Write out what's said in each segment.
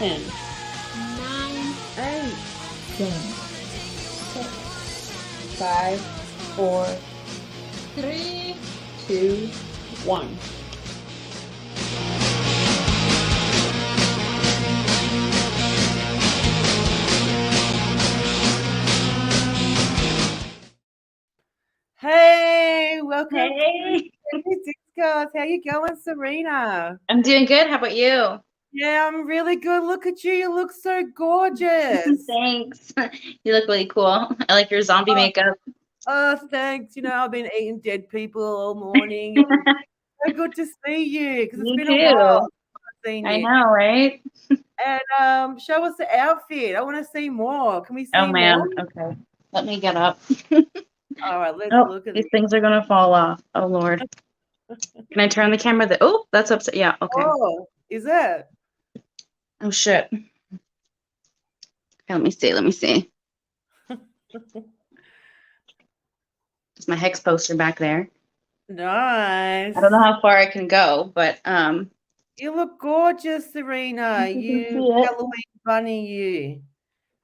10, 9, 8, 7, 6, 5, 4, 3. 2, 1. Hey, welcome Hey, to Discuss. How you going, Serena? I'm doing good. How about you? Yeah, I'm really good. Look at you. You look so gorgeous. Thanks. You look really cool. I like your zombie makeup. Oh, thanks. You know, I've been eating dead people all morning. So good to see you because it's You been a while too. since I've seen I you. know, right? And show us the outfit. I want to see more. Can we Oh see more? man. Okay. Let me get up. All right, let's Oh, look at these this. things are gonna fall off. Oh Lord. Can I turn the camera? Oh, that's upside. Yeah. Okay. Oh, is it? Oh shit. Okay, let me see. Let me see. There's my hex poster back there. Nice. I don't know how far I can go, but You look gorgeous, Serena. you can You see it. Halloween bunny, you.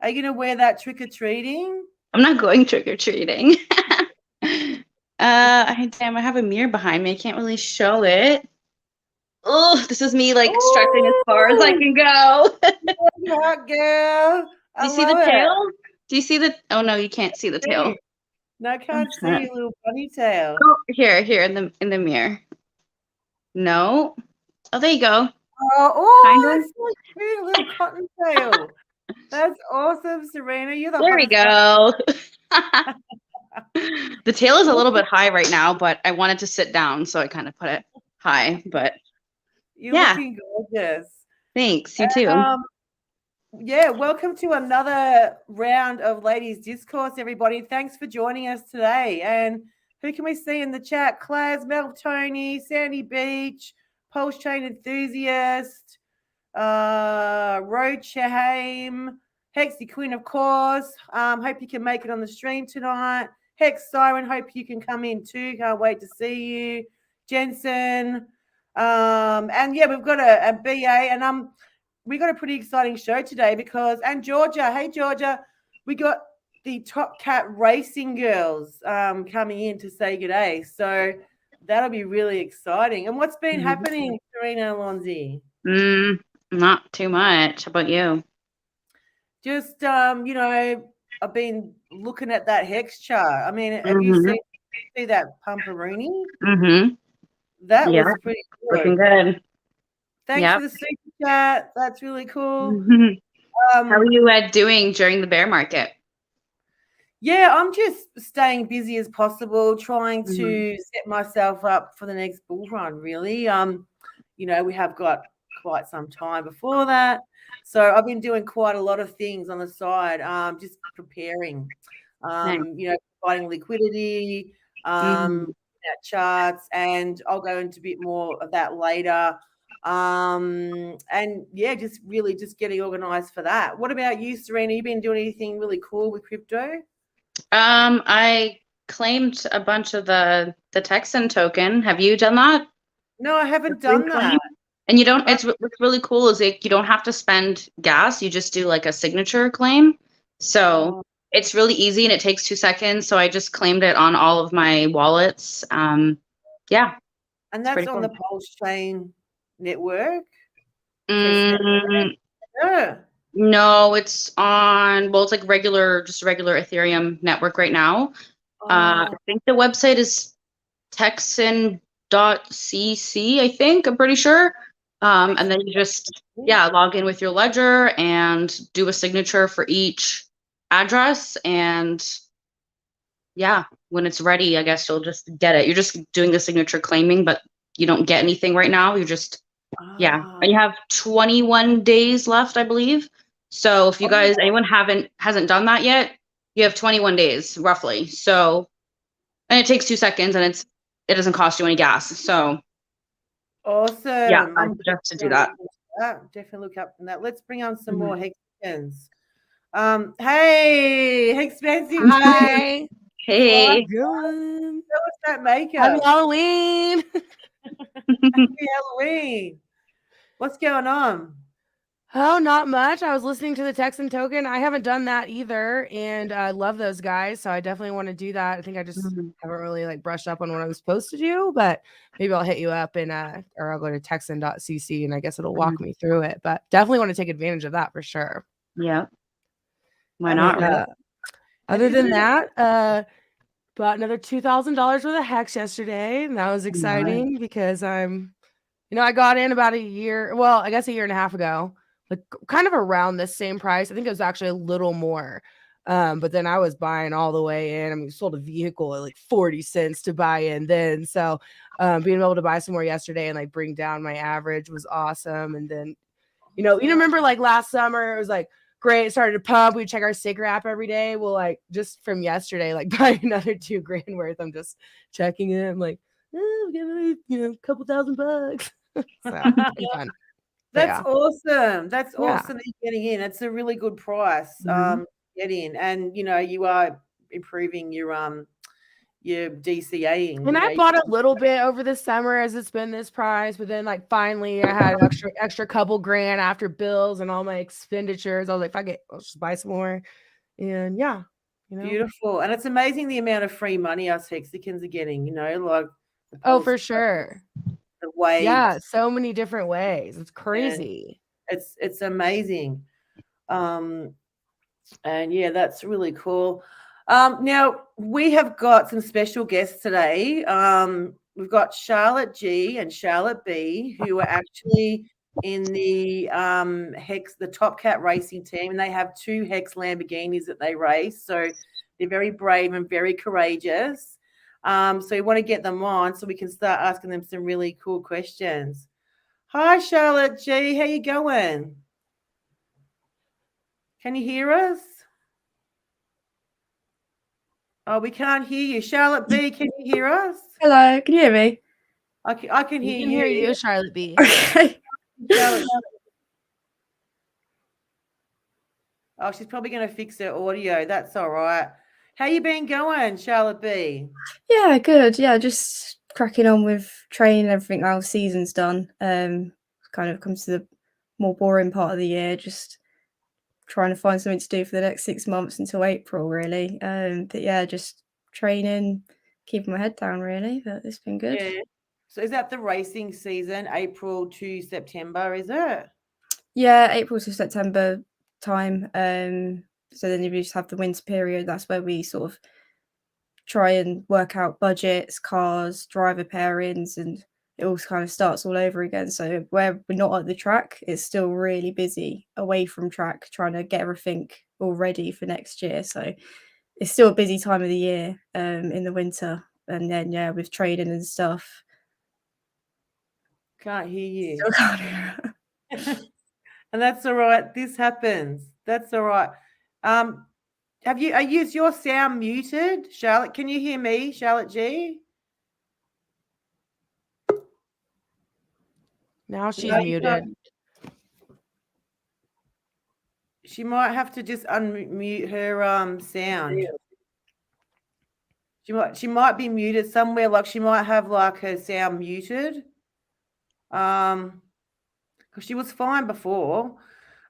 Are you gonna wear that trick or treating? I'm not going trick or treating. Damn, I have a mirror behind me. I can't really show it. Oh, this is me like stretching as far as I Oh, can go. you hot girl. Do I you see the love it. tail? Do you see the? Oh no, you can't see the tail. Hey, no, I Oh, can't see shit. your little ponytail. Oh, here in the mirror. No. Oh, there you go. Kind Oh, of. that's so cute, little cottontail. That's awesome, Serena. You're the There we hottest bunny. go. The tail is a Look, little bit high right now, but I wanted to sit down, so I kind of put it high. But you're yeah, looking gorgeous. thanks. You And too. yeah, welcome to another round of Ladies Discourse, everybody. Thanks for joining us today. And who can we see in the chat? Claz, Mel, Tony, Sandy Beach, Pulse Chain Enthusiast, Road Shahaim, Hexy Queen, of course. Hope you can make it on the stream tonight. Hex Siren, hope you can come in too. Can't wait to see you. Jensen. And yeah, we've got a BA and we got a pretty exciting show today because, and Georgia, hey Georgia, we got the Top Cat Racing girls coming in to say good day. So that'll be really exciting. And what's been happening, Serena Alonzi? Not too much. How about you? Just you know, I've been looking at that hex chart. I mean, have you Mm-hmm. see that Pumperini? Mm-hmm. That Yeah, was pretty looking good. good. Thanks Yep. for the super chat. That's really cool. How are you doing during the bear market? Yeah, I'm just staying busy as possible, trying Mm-hmm. to set myself up for the next bull run, really. You know, we have got quite some time before that. So I've been doing quite a lot of things on the side, just preparing, Nice. you know, providing liquidity, Mm-hmm. charts, and I'll go into a bit more of that later. And yeah, just really just getting organized for that. What about you, Serena? You been doing anything really cool with crypto? I claimed a bunch of the Texan token. Have you done that? No, I The haven't free done claim? that. And you don't, Uh, what's really cool is like you don't have to spend gas. You just do like a signature claim. So oh, it's really easy and it takes 2 seconds. So I just claimed it on all of my wallets. Yeah, and it's that's pretty on cool. the Pulse Chain network. Test network. Mm, Yeah. no, it's on, well, it's like just regular Ethereum network right now. I Oh, think the website is texan.cc, I think, I'm pretty sure. And then you just, yeah, log in with your ledger and do a signature for each address. And yeah, when it's ready, I guess you'll just get it. You're just doing the signature claiming, but you don't get anything right now. You're just, yeah. ah, And you have 21 days left, I believe. So if you guys, oh, anyone hasn't done that yet, you have 21 days roughly. So, and it takes 2 seconds and it doesn't cost you any gas. So yeah, awesome. I I'm suggest to do definitely that. looking at that. Definitely look up from that. Let's bring on some Mhm. more Hexicans. Hey, expensive. Hi. What? Hey. Doing? Show us that Happy makeup. Halloween. Happy Halloween. What's going on? Oh, not much. I was listening to the Texan Token. I haven't done that either, and I love those guys, so I definitely want to do that. I think I just haven't really like brushed up on what I'm supposed to do, but maybe I'll hit you up and or I'll go to texan.cc and I guess it'll walk me through it. But definitely want to take advantage of that for sure. Yeah. Why not? Right? Other than that, bought another $2,000 worth of hex yesterday, and that was exciting because I got in about a year and a half ago, like kind of around the same price. I think it was actually a little more. But then I was buying all the way in. I mean, sold a vehicle at like 40 cents to buy in then. So being able to buy some more yesterday and like bring down my average was awesome. And then, you remember like last summer, it was like great. It started to pump. We'd check our Sigr app every day. Well, like just from yesterday, like buy another $2,000 worth. I'm just checking it. I'm like, give me, a couple $1,000. So fun. That's awesome. That's awesome that you're getting in. It's a really good price. Get in, and you are improving your DCAing. And I bought a little bit over the summer as it's been this price, but then like finally I had extra couple grand after bills and all my expenditures. I was like, I'll just buy some more. And beautiful. And it's amazing the amount of free money us Hexicans are getting. Like for sure. The way, so many different ways. It's crazy. It's amazing. And that's really cool. Now we have got some special guests today. We've got Charlotte G and Charlotte B, who are actually in the the Top Cat racing team, and they have 2 Hex Lamborghinis that they race. So they're very brave and very courageous. So we want to get them on so we can start asking them some really cool questions. Hi, Charlotte G. How you going? Can you hear us? Oh, we can't hear you. Charlotte B, can you hear us? Hello, can you hear me? I can hear you. We can hear you, Charlotte B. Okay. Oh, she's probably going to fix her audio. That's all right. How you been going, Charlotte B? Yeah, good. Yeah, just cracking on with training and everything now the season's done. Kind of comes to the more boring part of the year, just trying to find something to do for the next 6 months until April, really. But yeah, just training, keeping my head down, really. But it's been good. Yeah. So is that the racing season, April to September, is it? Yeah, April to September time. So then you just have the winter period. That's where we sort of try and work out budgets, cars, driver pairings, and it all kind of starts all over again. So where we're not at the track, it's still really busy away from track, trying to get everything all ready for next year. So it's still a busy time of the year in the winter. And then, with trading and stuff. Can't hear you. Still can't hear. And that's all right. This happens. That's all right. Is your sound muted? Charlotte, can you hear me, Charlotte G? Now she's muted. She might have to just unmute her sound. She might be muted somewhere, like she might have like her sound muted. Because she was fine before.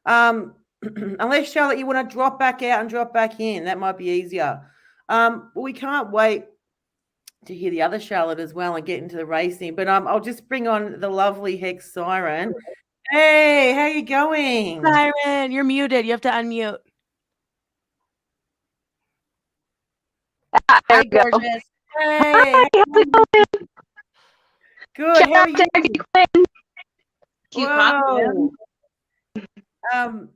Unless, Charlotte, you want to drop back out and drop back in, that might be easier. We can't wait to hear the other Charlotte as well and get into the racing. But I'll just bring on the lovely Hex Siren. Hey, how you going? Siren, you're muted. You have to unmute. Hey, gorgeous. Hey. Good. How are you? Whoa.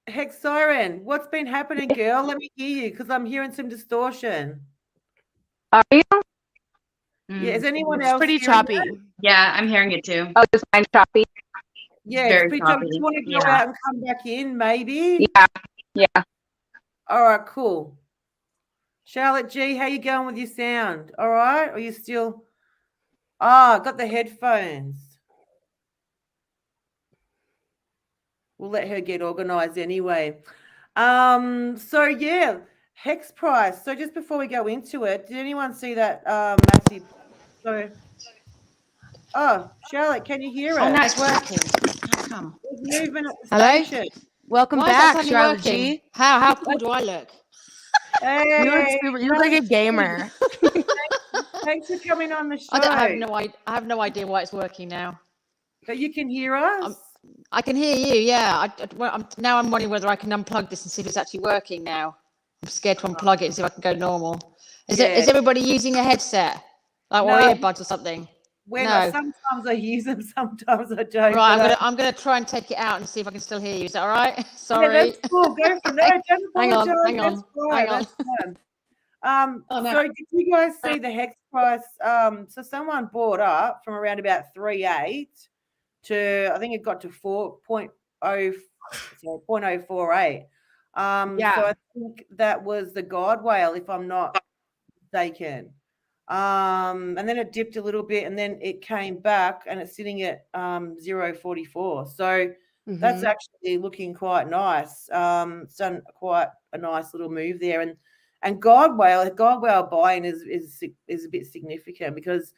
Hex Siren, what's been happening, girl? Let me hear you because I'm hearing some distortion. Are you? Yeah, is anyone It's else pretty choppy? Yeah, I'm hearing it too. Oh, it's mine choppy. Yeah, Very it's pretty choppy. choppy. Do you want to go out and come back in, maybe? Yeah. All right, cool. Charlotte G, how you going with your sound? All right? Or you still... got the headphones. We'll let her get organized anyway. So yeah, Hex price. So just before we go into it, did anyone see that massive? So, Charlotte, can you hear us? Oh, no, it's working. How come? It's movement at the Hello? station. Welcome Why is that back, suddenly Charlotte working? G. How cool do I look? Hey, You look like a gamer. thanks for coming on the show. I have no idea why it's working now. But you can hear us. I can hear you. Yeah. Now I'm wondering whether I can unplug this and see if it's actually working now. I'm scared to unplug it and see if I can go normal. Is everybody using a headset, or earbuds or something? Sometimes I use them, sometimes I don't. Right, I'm gonna try and take it out and see if I can still hear you. Is that all right? Sorry. Yeah, that's cool. Go for that. Don't apologize. Hang on. That's fine. So did you guys see the hex price? So someone bought up from around about 3.8 to, I think it got to 0.048. So I think that was the GODWHALE, if I'm not mistaken. And then it dipped a little bit, and then it came back, and it's sitting at 0.44. So that's actually looking quite nice. It's done quite a nice little move there, and GODWHALE buying is a bit significant because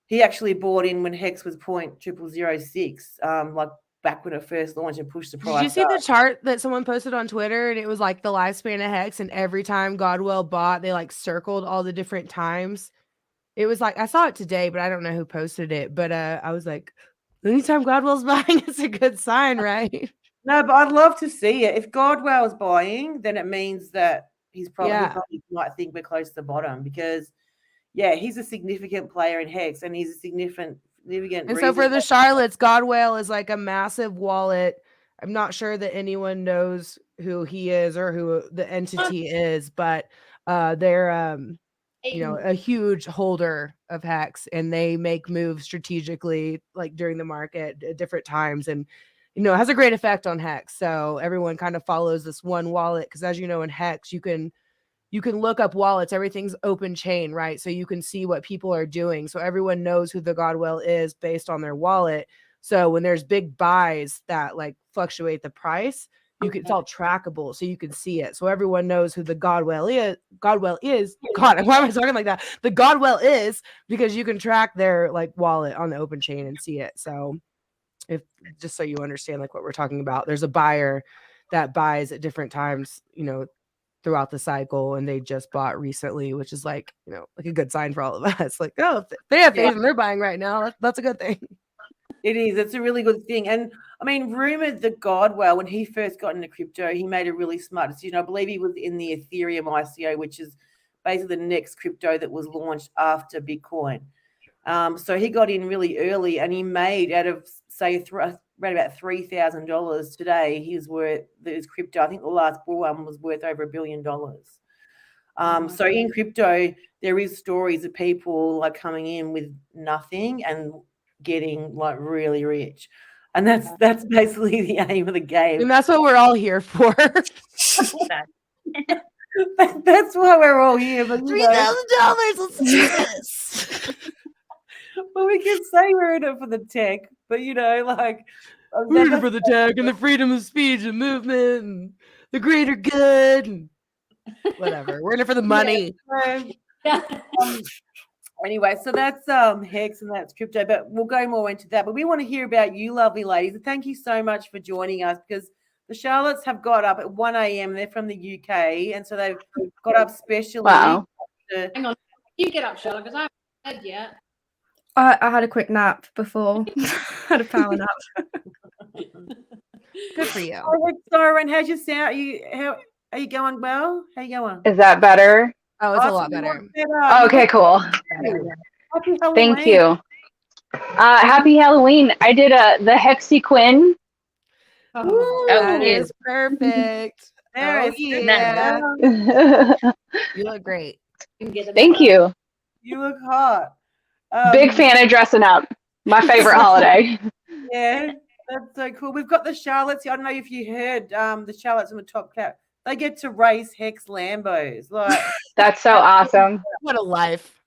he actually bought in when Hex was 0.0006, like back when it first launched, and pushed the price. Did you see up. the chart that someone posted on Twitter? And it was like the lifespan of Hex, and every time GODWHALE bought, they like circled all the different times. It was like, I saw it today, but I don't know who posted it. But I was like, anytime GODWHALE's buying, it's a good sign, right? No, but I'd love to see it. If GODWHALE's buying, then it means that he probably might think we're close to the bottom, because he's a significant player in Hex, and he's a significant. And so for the Charlottes, GODWHALE is like a massive wallet. I'm not sure that anyone knows who he is or who the entity is, but they're a huge holder of Hex, and they make moves strategically, like during the market at different times, and it has a great effect on Hex. So everyone kind of follows this one wallet, because as you know, in Hex you can look up wallets. Everything's open chain, right? So you can see what people are doing. So everyone knows who the GODWHALE is based on their wallet. So when there's big buys that like fluctuate the price, it's all trackable, so you can see it. So everyone knows who the GODWHALE is. God, why am I talking like that? The GODWHALE is, because you can track their like wallet on the open chain and see it. So just so you understand like what we're talking about, there's a buyer that buys at different times, throughout the cycle, and they just bought recently, which is like, like a good sign for all of us. Like, oh, if they have faith and they're buying right now, that's a good thing. It is. It's a really good thing. And I mean, rumored that GODWHALE, when he first got into crypto, he made a really smart decision. I believe he was in the Ethereum ICO, which is basically the next crypto that was launched after Bitcoin. So he got in really early, and he made, out of say around about $3,000 today, his crypto. I think the last bull one was worth over $1 billion. So in crypto, there is stories of people like coming in with nothing and getting like really rich, and that's basically the aim of the game. And that's what we're all here for. That's why we're all here. But $3,000. Let's do this. Well, we can say we're in it for the tech, but we're in it for the tech and the freedom of speech and movement and the greater good and whatever. We're in it for the money. Anyway, so that's Hex and that's crypto, but we'll go more into that. But we want to hear about you, lovely ladies. And thank you so much for joining us, because the Charlottes have got up at 1 a.m. They're from the UK, and so they've got up specially. Wow. Hang on, you get up, Charlotte, because I haven't bed yet. I had a quick nap before. Had a power nap. Good for you. Oh, Siren, how's your sound? Are you going well? How you going? Is that better? Oh, it's a lot better. Okay, cool. Happy Halloween. Thank you. Happy Halloween. I did the Hexi-Quinn. That is perfect. There is yeah. You look great. Thank you. You look hot. Big fan of dressing up. My favorite holiday. Yeah, that's so cool. We've got the Charlottes. I don't know if you heard the Charlottes in the top cap. They get to race Hex Lambos. Like, that's so awesome. What a life.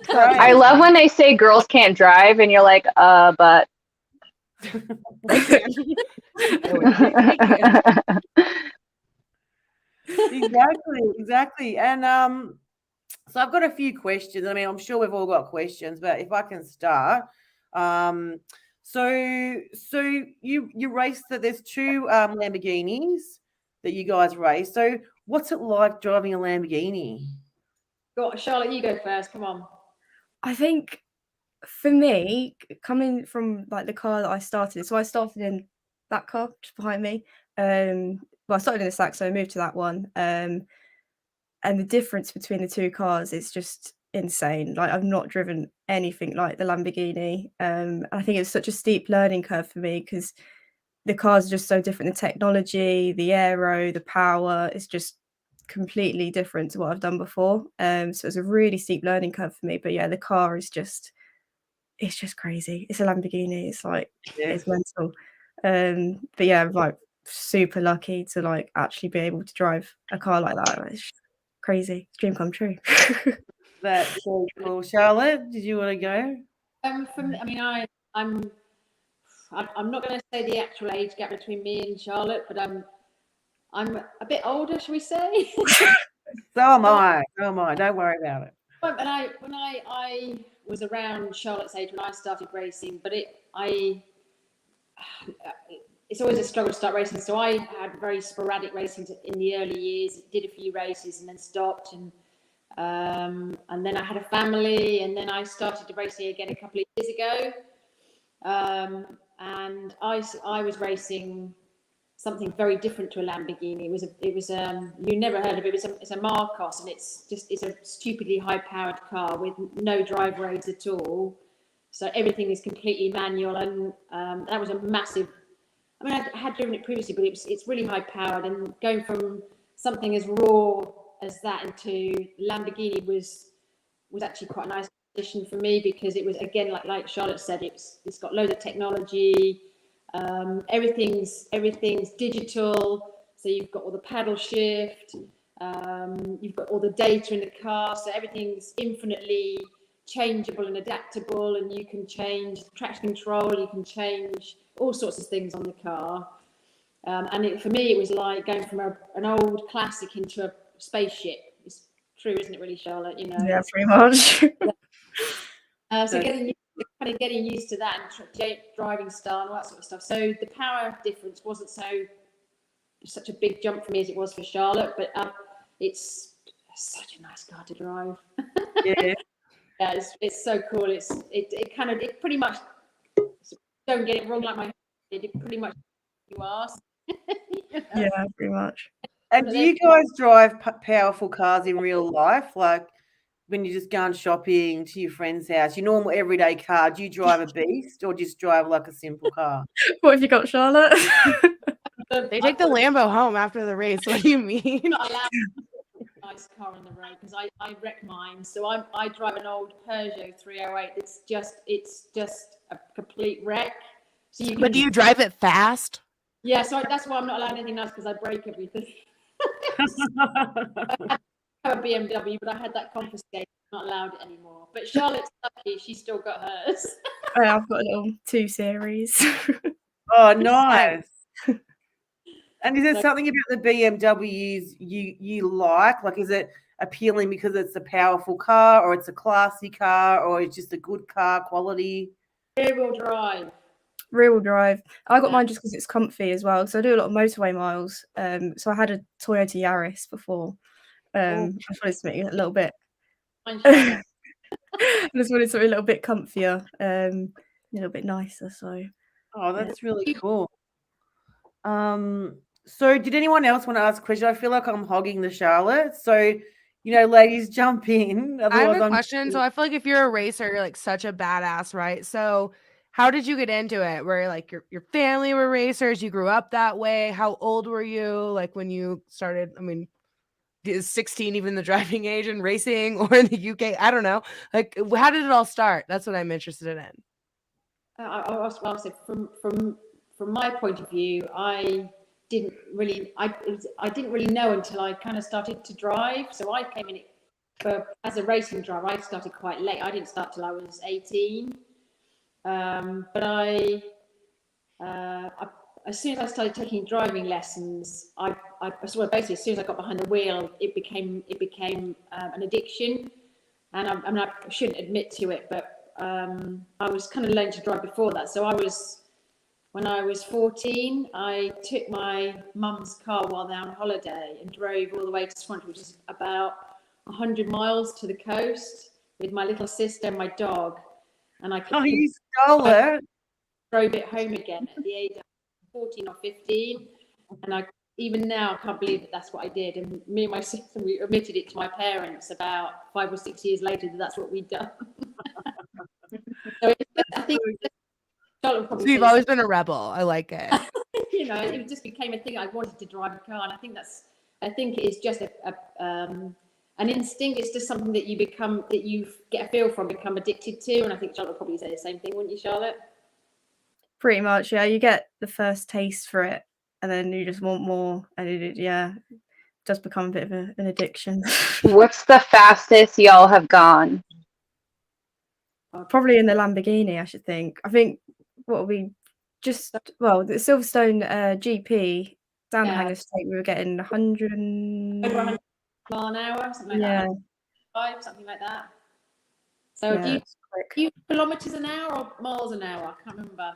I love when they say girls can't drive and you're like, but. Exactly. And so I've got a few questions. I mean, I'm sure we've all got questions, but if I can start. So you raced that. There's two Lamborghinis that you guys race. So what's it like driving a Lamborghini? Charlotte, you go first. Come on. I think for me, coming from like the car that I started, so I started in that car just behind me. Well, I started in the Saxo, so I moved to that one. And the difference between the two cars is just insane. Like I've not driven anything like the Lamborghini. I think it's such a steep learning curve for me because the cars are just so different. The technology, the aero, the power is just completely different to what I've done before. So it's a really steep learning curve for me. But yeah, the car is just, it's just crazy. It's a Lamborghini. It's like, it's mental. But yeah, I'm like super lucky to like actually be able to drive a car like that. It's crazy. Dream come true. That's so cool. Charlotte, did you want to go? For me, I mean, I'm not going to say the actual age gap between me and Charlotte, but I'm a bit older, shall we say? So am I. So am I. Don't worry about it. But when I was around Charlotte's age when I started racing, but it's always a struggle to start racing. So I had very sporadic racing in the early years. Did a few races and then stopped, and then I had a family, and then I started racing again a couple of years ago. And I was racing something very different to a Lamborghini. It was you never heard of it. It's a Marcos, and it's a stupidly high powered car with no drive aids at all. So everything is completely manual, and that was a massive. I mean, I had driven it previously, but it's really high powered, and going from something as raw as that into Lamborghini was actually quite a nice addition for me, because it was, again, like Charlotte said, it's got loads of technology. Everything's digital, so you've got all the paddle shift, you've got all the data in the car, so everything's infinitely changeable and adaptable, and you can change traction control, you can change all sorts of things on the car. And for me, it was like going from an old classic into a spaceship. It's true, isn't it, really, Charlotte? You know. Yeah, pretty much. So getting used to that and driving style and all that sort of stuff. So the power difference wasn't such a big jump for me as it was for Charlotte, but it's such a nice car to drive. Yeah. Yeah, it's so cool. It pretty much, don't get it wrong, like my it pretty much you ask. You know? Yeah, pretty much. And do you guys drive powerful cars in real life? Like when you're just going shopping to your friend's house, your normal everyday car, do you drive a beast or just drive like a simple car? What have you got, Charlotte? They take the Lambo home after the race. What do you mean? Not allowed a nice car on the road because I wreck mine. So I drive an old Peugeot 308. It's just a complete wreck. So But do you drive it fast? Yeah, so that's why I'm not allowed anything else, because I break everything. I have a BMW, but I had that confiscated. I'm not allowed it anymore. But Charlotte's lucky; she's still got hers. I've got a little 2 Series. Oh, nice. And is there something about the BMWs you like? Like, is it appealing because it's a powerful car, or it's a classy car, or it's just a good car quality? Rear-wheel drive. Rear-wheel drive. I got mine just because it's comfy as well. So I do a lot of motorway miles. So I had a Toyota Yaris before. I just wanted to make it a little bit. I just wanted something a little bit comfier, a little bit nicer. So. Oh, that's really cool. So did anyone else want to ask a question? I feel like I'm hogging the Charlotte. So, ladies, jump in. I have a question. So I feel like if you're a racer, you're like such a badass, right? So how did you get into it? Where like your family were racers? You grew up that way? How old were you? Like when you started? I mean, is 16 even the driving age in racing, or in the UK? I don't know. Like, how did it all start? That's what I'm interested in. I'll say from my point of view, I didn't really know until I kind of started to drive. So I came in as a racing driver. I started quite late. I didn't start till I was 18. But as soon as I started taking driving lessons, I basically as soon as I got behind the wheel, it became an addiction. And I shouldn't admit to it, but I was kind of learning to drive before that. So when I was 14, I took my mum's car while they're on holiday and drove all the way to Swansea, which is about 100 miles to the coast, with my little sister and my dog. And I Oh, you stole it. drove it home again at the age of 14 or 15. And even now, I can't believe that that's what I did. And me and my sister, we admitted it to my parents about 5 or 6 years later that that's what we'd done. So I think Charlotte probably So you've says, always been a rebel. I like it. you know, it just became a thing. I wanted to drive a car, and I think it is just an instinct. It's just something that you get a feel from, become addicted to. And I think Charlotte would probably say the same thing, wouldn't you, Charlotte? Pretty much, yeah. You get the first taste for it, and then you just want more, and it does become a bit of an addiction. What's the fastest y'all have gone? Probably in the Lamborghini, I should think. I think the Silverstone GP down the Yeah. Hanger Straight, we were getting 100 Over 100 mile an hour, something like that. 5, something like that. So do it's quick. you kilometers an hour or miles an hour? I can't remember.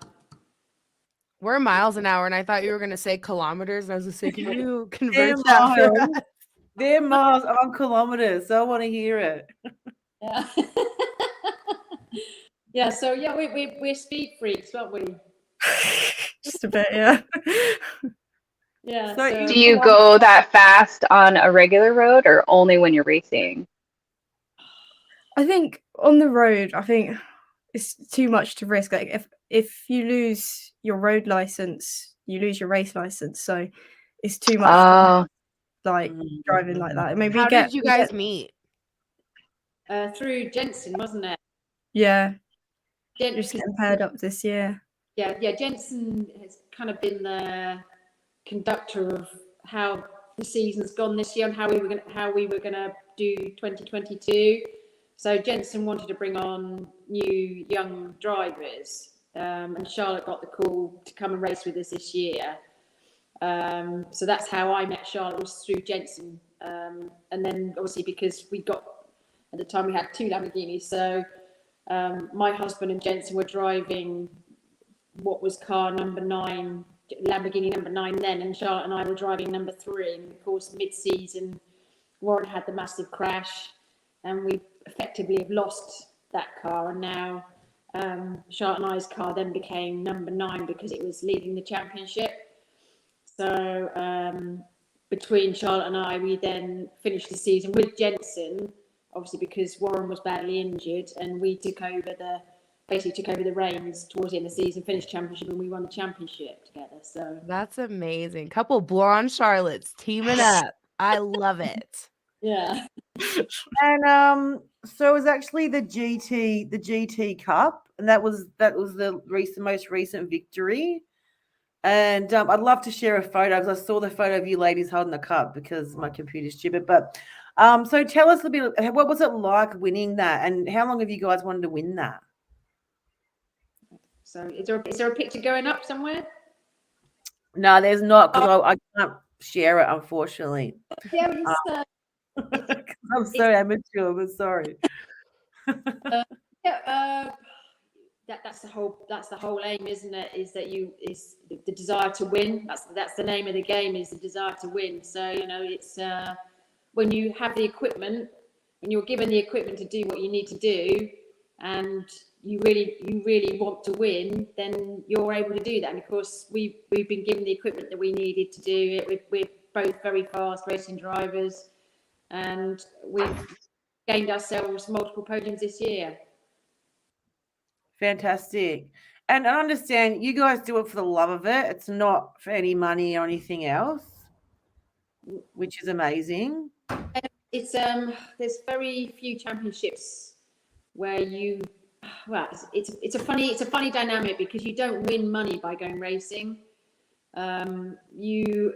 We're miles an hour, and I thought you were going to say kilometers. And I was just saying, can you They're convert that for miles. us? They're miles on kilometers. So I want to hear it. Yeah. Yeah. So yeah, we're speed freaks, aren't we? Just a bit, yeah. Yeah. So Do you go that fast on a regular road or only when you're racing? I think on the road, I think it's too much to risk. Like if you lose your road license, you lose your race license. So it's too much Oh, like driving like that. Maybe How did you guys meet? Through Jensen, wasn't it? Yeah, Jensen, just getting paired up this year. yeah. Jensen has kind of been the conductor of how the season's gone this year and how we were gonna do 2022. So Jensen wanted to bring on new young drivers, and Charlotte got the call to come and race with us this year. So that's how I met Charlotte, was through Jensen, and then obviously because at the time we had 2 Lamborghinis, so my husband and Jensen were driving what was car number 9, Lamborghini number 9 then, and Charlotte and I were driving number 3. And of course, mid-season, Warren had the massive crash, and we effectively have lost that car. And now Charlotte and I's car then became number 9 because it was leading the championship. So between Charlotte and I, we then finished the season with Jensen, obviously because Warren was badly injured, and we took over the reins towards the end of the season, finished championship, and we won the championship together. So That's amazing. Couple blonde Charlottes teaming up. I love it. yeah. And so it was actually the GT Cup, and that was the most recent victory. And I'd love to share a photo, because I saw the photo of you ladies holding the cup because my computer's stupid. But so tell us a bit, what was it like winning that, and how long have you guys wanted to win that? So is there a picture going up somewhere? No, there's not, because I can't share it, unfortunately. Yeah, I'm so amateur, but sorry. That's the whole aim, isn't it? Is the desire to win. That's the name of the game, is the desire to win. So it's when you have the equipment and you're given the equipment to do what you need to do, and you really want to win, then you're able to do that. And of course, we've been given the equipment that we needed to do it. We're both very fast racing drivers, and we've gained ourselves multiple podiums this year. Fantastic. And I understand you guys do it for the love of it. It's not for any money or anything else, which is amazing. It's there's very few championships where it's a funny dynamic, because you don't win money by going racing. You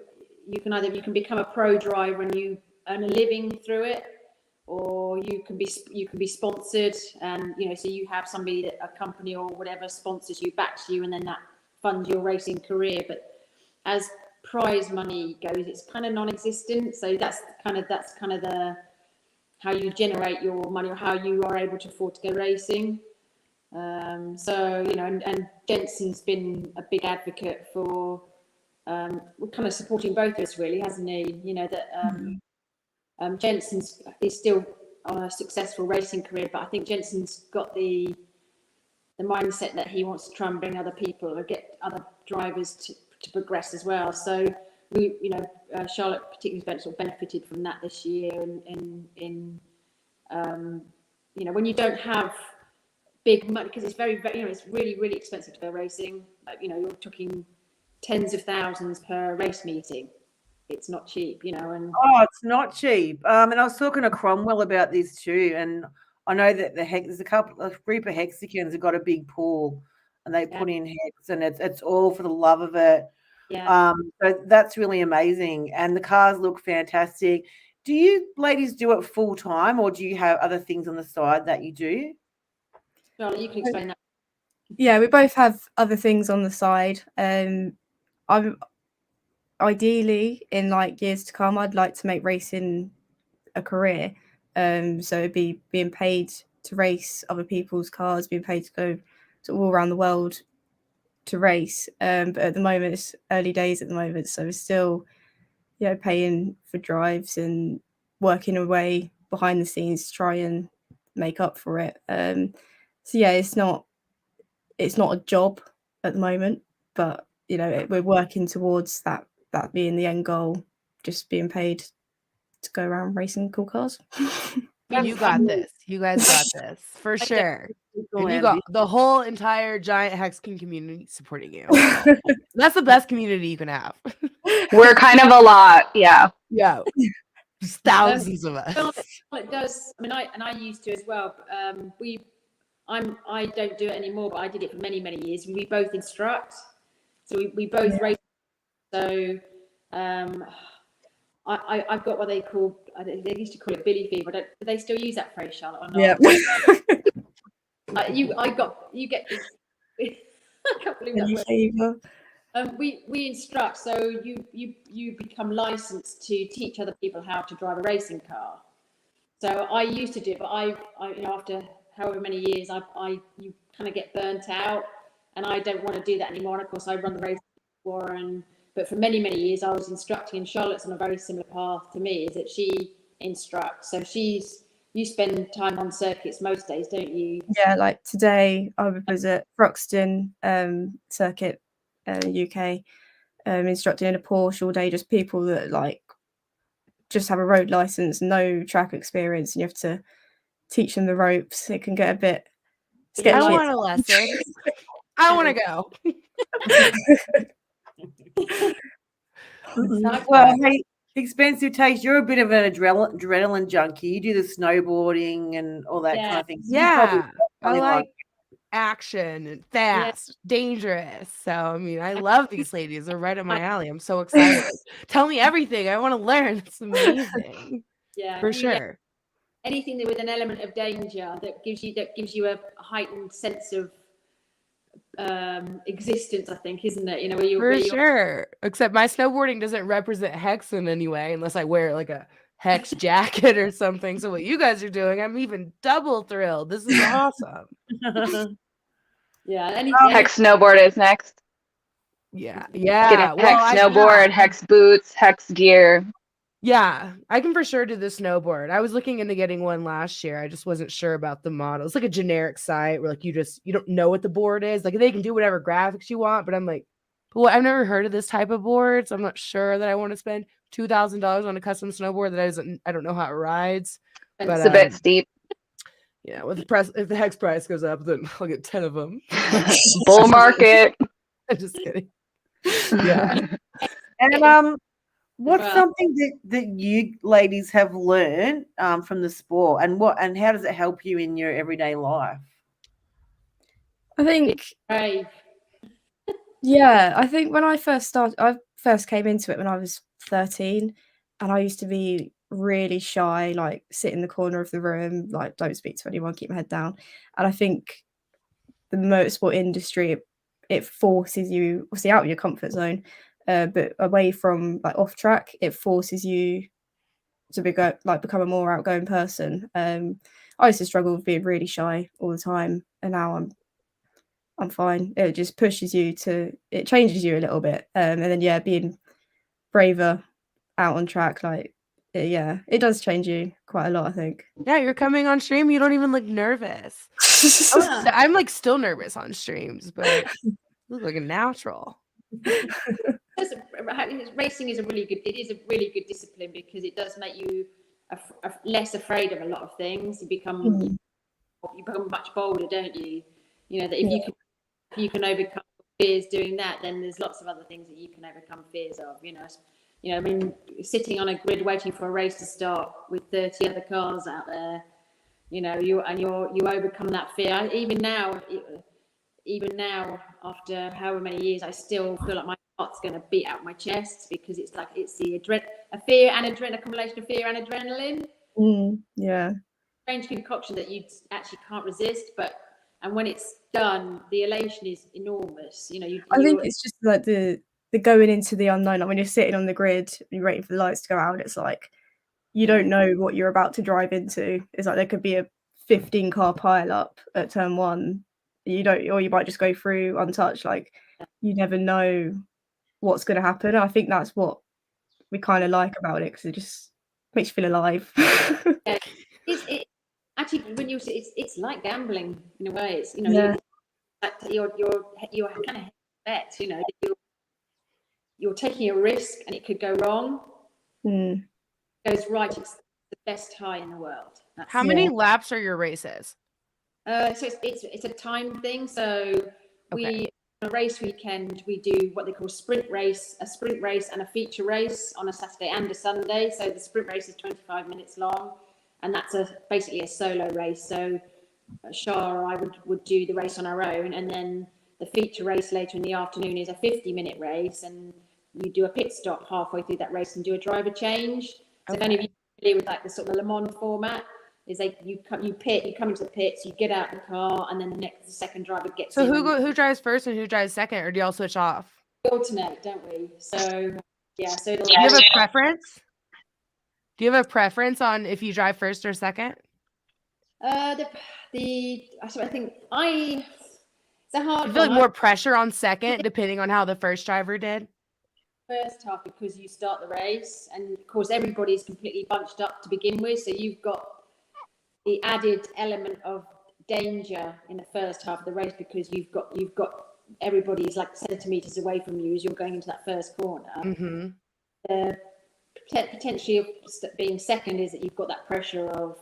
can become a pro driver and you earn a living through it, or you can be sponsored, and so you have somebody, a company or whatever, sponsors you, backs you, and then that funds your racing career. But as prize money goes, it's kind of non-existent. So that's kind of the how you generate your money, or how you are able to afford to go racing. So, you know, and Jensen's been a big advocate for kind of supporting both of us, really, hasn't he? You know, that Jensen's is still on a successful racing career, but I think Jensen's got the mindset that he wants to try and bring other people or get other drivers to progress as well. So we, you know, Charlotte particularly sort of benefited from that this year. In you know, when you don't have big money, because it's very, you know, it's really, really expensive to go racing. Like, you know, you're talking tens of thousands per race meeting. It's not cheap, you know. And it's not cheap. And I was talking to Cromwell about this too, and I know that there's a group of Hexicans have got a big pool, and they put in hex, and it's all for the love of it. yeah. So that's really amazing, and the cars look fantastic. Do you ladies do it full time, or do you have other things on the side that you do? Charlotte, you can explain that. Yeah, we both have other things on the side. I'm ideally, in like years to come, I'd like to make racing a career. So it'd be being paid to race other people's cars, being paid to go to all around the world to race. But at the moment, it's early days at the moment, so we're still, you know, paying for drives and working away behind the scenes to try and make up for it. So yeah, it's not a job at the moment, but you know, we're working towards that being the end goal, just being paid to go around racing cool cars. You got this. You guys got this for sure. And you got the whole entire giant Hexkin community supporting you. That's the best community you can have. We're kind of a lot, yeah. Yeah. Just thousands of us. Well, it does. I mean, I used to as well. But, I don't do it anymore, but I did it for many, many years. We both instruct, so we both race. So I've got what they call, they used to call it Billy fever. Do they still use that phrase, Charlotte, or not? Yeah. You get this. I can't believe that. We instruct, so you become licensed to teach other people how to drive a racing car. So I used to do it, but I you know, after however many years, you kind of get burnt out, and I don't want to do that anymore. And of course, I run the race before, but for many, many years, I was instructing, and Charlotte's on a very similar path to me, is that she instructs. So you spend time on circuits most days, don't you? Yeah, like today I was at Thruxton circuit, UK, instructing in a Porsche all day, just people that like just have a road license, no track experience, and you have to teach them the ropes. It can get a bit sketchy. I want a lesson. I want to go. Well, hey, expensive taste. You're a bit of an adrenaline junkie. You do the snowboarding and all that kind of thing. So yeah, I like action and fast, dangerous. So I mean, I love these ladies. They're right up my alley. I'm so excited. Tell me everything. I want to learn. It's amazing. Yeah, for sure. Anything with an element of danger that gives you a heightened sense of existence, I think, isn't it? You know, for sure. Except my snowboarding doesn't represent Hex in any way, unless I wear like a Hex jacket or something. So what you guys are doing, I'm even double thrilled. This is awesome. Yeah. Hex snowboard is next. Yeah. Get a Hex snowboard, Hex boots, Hex gear. Yeah, I can for sure do the snowboard. I was looking into getting one last year. I just wasn't sure about the model. It's like a generic site where like you don't know what the board is. Like they can do whatever graphics you want, but I'm like, well, I've never heard of this type of board, so I'm not sure that I want to spend $2,000 on a custom snowboard that I don't know how it rides. But it's a bit steep. Yeah, with if the Hex price goes up, then I'll get 10 of them. Bull market. I'm just kidding. Yeah. And what's something that you ladies have learned from the sport, and how does it help you in your everyday life? I think, yeah, I think when I first came into it when I was 13, and I used to be really shy, like sit in the corner of the room, like don't speak to anyone, keep my head down. And I think the motorsport industry, it forces you obviously out of your comfort zone, but away from like off track, it forces you to become a more outgoing person. I used to struggle with being really shy all the time, and now I'm I'm fine. It just pushes you it changes you a little bit. And then being braver out on track, like it does change you quite a lot, I think. Yeah, you're coming on stream. You don't even look nervous. I'm like still nervous on streams, but you look like a natural. Racing is a really good discipline because it does make you less afraid of a lot of things. You become much bolder, don't you? You know that if you can overcome fears doing that, then there's lots of other things that you can overcome fears of. I mean, sitting on a grid waiting for a race to start with 30 other cars out there, you overcome that fear. Even now, after however many years, I still feel like my heart's going to beat out my chest because it's the a combination of fear and adrenaline. Yeah. Strange concoction that you actually can't resist, and when it's done, the elation is enormous. I think it's just like the going into the unknown. Like when you're sitting on the grid, you're waiting for the lights to go out. It's like you don't know what you're about to drive into. It's like there could be a 15 car pile up at turn 1. Or you might just go through untouched. Like you never know what's going to happen. I think that's what we kind of like about it because it just makes you feel alive. It's actually when it's like gambling in a way. It's you're kind of bet. You're taking a risk and it could go wrong. It goes right. It's the best high in the world. How many laps are your races? So it's a time thing. So we on a race weekend we do what they call a sprint race and a feature race on a Saturday and a Sunday. So the sprint race is 25 minutes long, and that's basically a solo race. So Shah or I would do the race on our own, and then the feature race later in the afternoon is a 50-minute race, and you do a pit stop halfway through that race and do a driver change. So if any of you are familiar with like the sort of Le Mans format, is like you come into the pits, you get out the car, and then the second driver gets in. So who drives first and who drives second, or do y'all switch off? We alternate, don't we? So yeah. So do you have a preference? Do you have a preference on if you drive first or second? I think it's a hard. I feel like more pressure on second, depending on how the first driver did. First half because you start the race, and of course everybody's completely bunched up to begin with, so you've got the added element of danger in the first half of the race because you've got everybody's like centimeters away from you as you're going into that first corner. Potentially of being second is that you've got that pressure of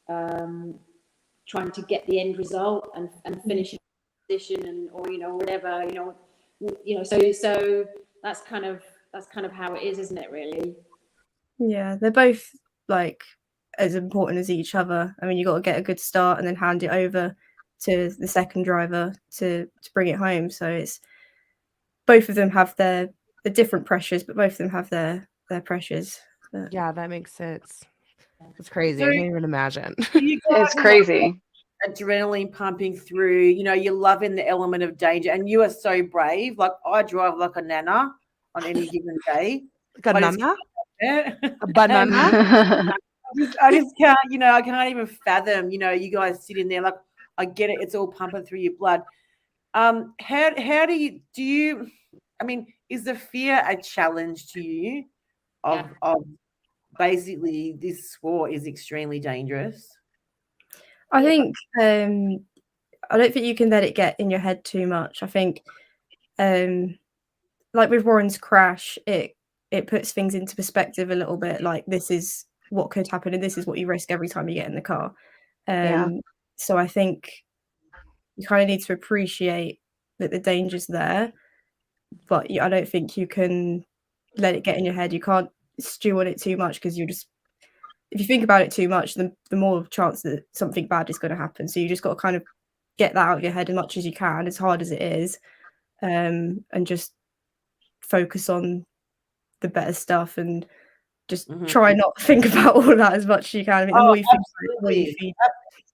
trying to get the end result and finishing position or whatever so that's kind of how it is, isn't it, really? Yeah, they're both like as important as each other. I mean, you got to get a good start and then hand it over to the second driver to bring it home. So it's both of them have the different pressures, but both of them have their pressures. But... Yeah, that makes sense. It's crazy. I can't even imagine. It's crazy. Adrenaline pumping through, you're loving the element of danger, and you are so brave. Like I drive like a nana on any given day. Like a nana? A banana? I just can't, I can't even fathom, you guys sitting there. Like I get it, it's all pumping through your blood. How do you I mean, is the fear a challenge to you of basically this sport is extremely dangerous? I think I don't think you can let it get in your head too much. I think like with Warren's crash, it puts things into perspective a little bit, like this is what could happen and this is what you risk every time you get in the car. So I think you kind of need to appreciate that the danger's there, but I don't think you can let it get in your head. You can't stew on it too much because if you think about it too much, the more chance that something bad is going to happen. So you just got to kind of get that out of your head as much as you can, as hard as it is, and just focus on the better stuff and just try not to think about all that as much as you can. I mean, the more you think about it, the more you feed.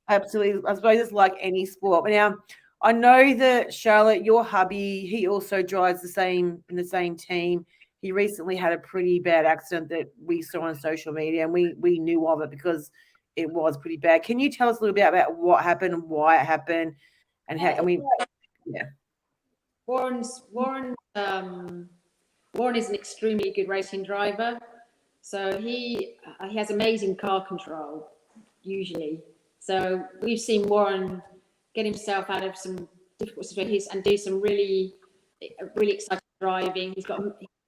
Absolutely. I suppose it's like any sport. But now, I know that Charlotte, your hubby, he also drives in the same team. He recently had a pretty bad accident that we saw on social media, and we knew of it because it was pretty bad. Can you tell us a little bit about what happened and why it happened and how? I mean, Warren is an extremely good racing driver. So he has amazing car control, usually. So we've seen Warren get himself out of some difficult situations and do some really exciting driving. He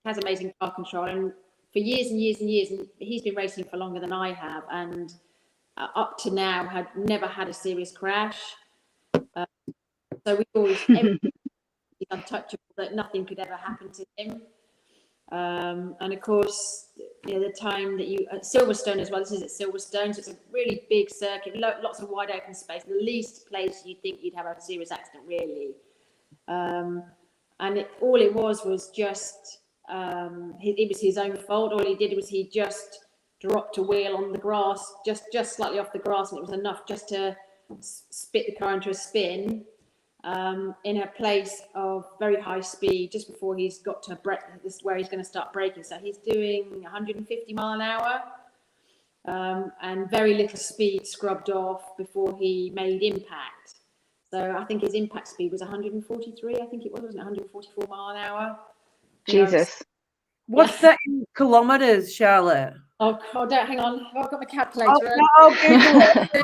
has amazing car control, and for years and years and years, and he's been racing for longer than I have, and up to now had never had a serious crash. So we always he's untouchable, that nothing could ever happen to him. And of course, the time that you at Silverstone as well. This is at Silverstone, so it's a really big circuit, lots of wide open space. The least place you'd think you'd have a serious accident, really. And all it was just it was his own fault. All he did was he just dropped a wheel on the grass, just slightly off the grass, and it was enough just to spit the car into a spin. In a place of very high speed, just before he's got to this is where he's going to start braking. So he's doing 150 mile an hour, and very little speed scrubbed off before he made impact. So I think his impact speed was 143. I think it wasn't it 144 mile an hour. Jesus. What's that in kilometers, Charlotte? Oh, don't hang on. I've got my calculator. I'll Google it.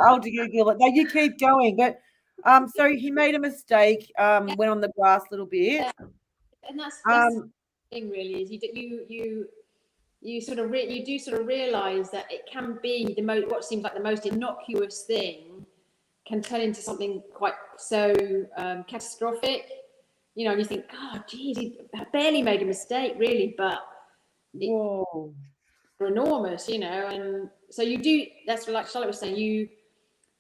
I'll Google it. No, you keep going. But so he made a mistake. Went on the grass a little bit. Yeah. And that's the thing, really, is you sort of realize that it can be what seems like the most innocuous thing can turn into something quite so catastrophic. And you think, God, geez, he barely made a mistake, really, but whoa, they're enormous, and so you do. That's like Charlotte was saying. You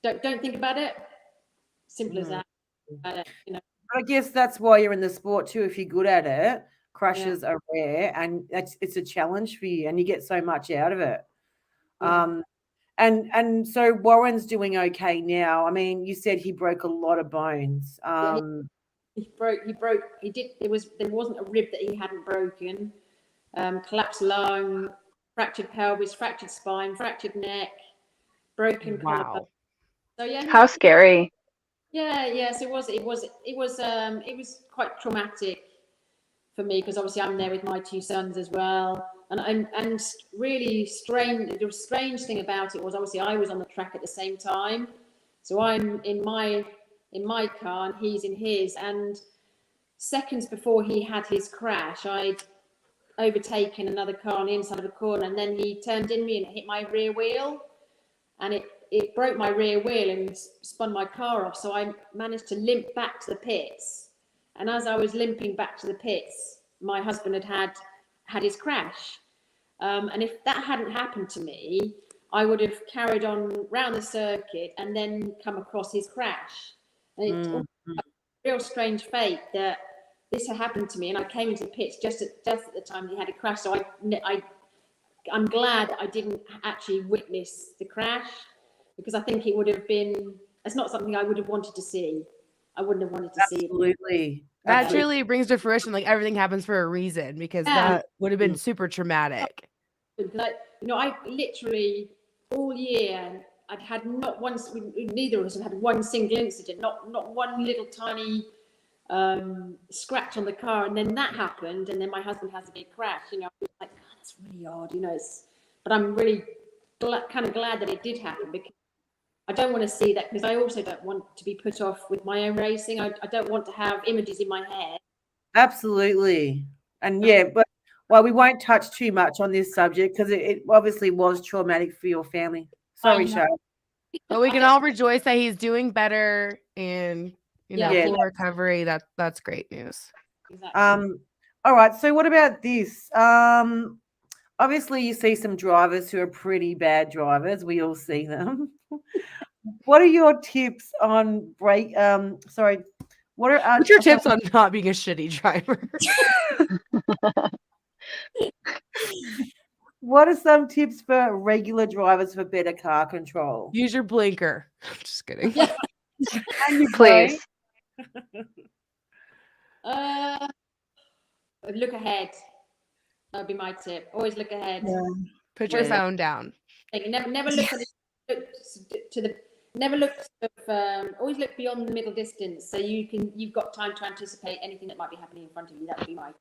don't think about it. Simple as that. I guess that's why you're in the sport too. If you're good at it, crashes are rare, and it's a challenge for you, and you get so much out of it. Yeah. And so Warren's doing okay now. I mean, you said he broke a lot of bones. He broke. There wasn't a rib that he hadn't broken. Collapsed lung, fractured pelvis, fractured spine, fractured neck, broken collarbone. So yeah. How scary. Yeah. So it was quite traumatic for me, because obviously I'm there with my two sons as well, and really strange. The strange thing about it was obviously I was on the track at the same time, so I'm in my car and he's in his, and seconds before he had his crash, I'd overtaken another car on the inside of the corner, and then he turned in me and hit my rear wheel, and it broke my rear wheel and spun my car off. So I managed to limp back to the pits, and as I was limping back to the pits, my husband had his crash, and if that hadn't happened to me, I would have carried on round the circuit and then come across his crash. And it's a real strange fate that this had happened to me, and I came into the pits just at the time he had a crash. So I'm glad I didn't actually witness the crash, because I think it would have been. It's not something I would have wanted to see. I wouldn't have wanted to see. Absolutely. That truly brings to fruition, like, everything happens for a reason, because that would have been super traumatic. I literally all year I'd had not once. Neither of us have had one single incident, not one little tiny scratch on the car, and then that happened, and then my husband has a big crash. I was like, God, that's really odd, but I'm really kind of glad that it did happen, because I don't want to see that, because I also don't want to be put off with my own racing. I don't want to have images in my head. Absolutely. And but we won't touch too much on this subject, because it obviously was traumatic for your family. Sorry, Cheryl. But we can all rejoice that he's doing better and full recovery. That's great news. Exactly. All right. So what about this? Obviously you see some drivers who are pretty bad drivers. We all see them. What are your tips on brake? What's your tips on not being a shitty driver? What are some tips for regular drivers for better car control? Use your blinker. I'm just kidding. Please. Look ahead. That would be my tip. Always look ahead. Yeah. Put your phone down. Never look at to the. never look always look beyond the middle distance, so you've got time to anticipate anything that might be happening in front of you. That would be my.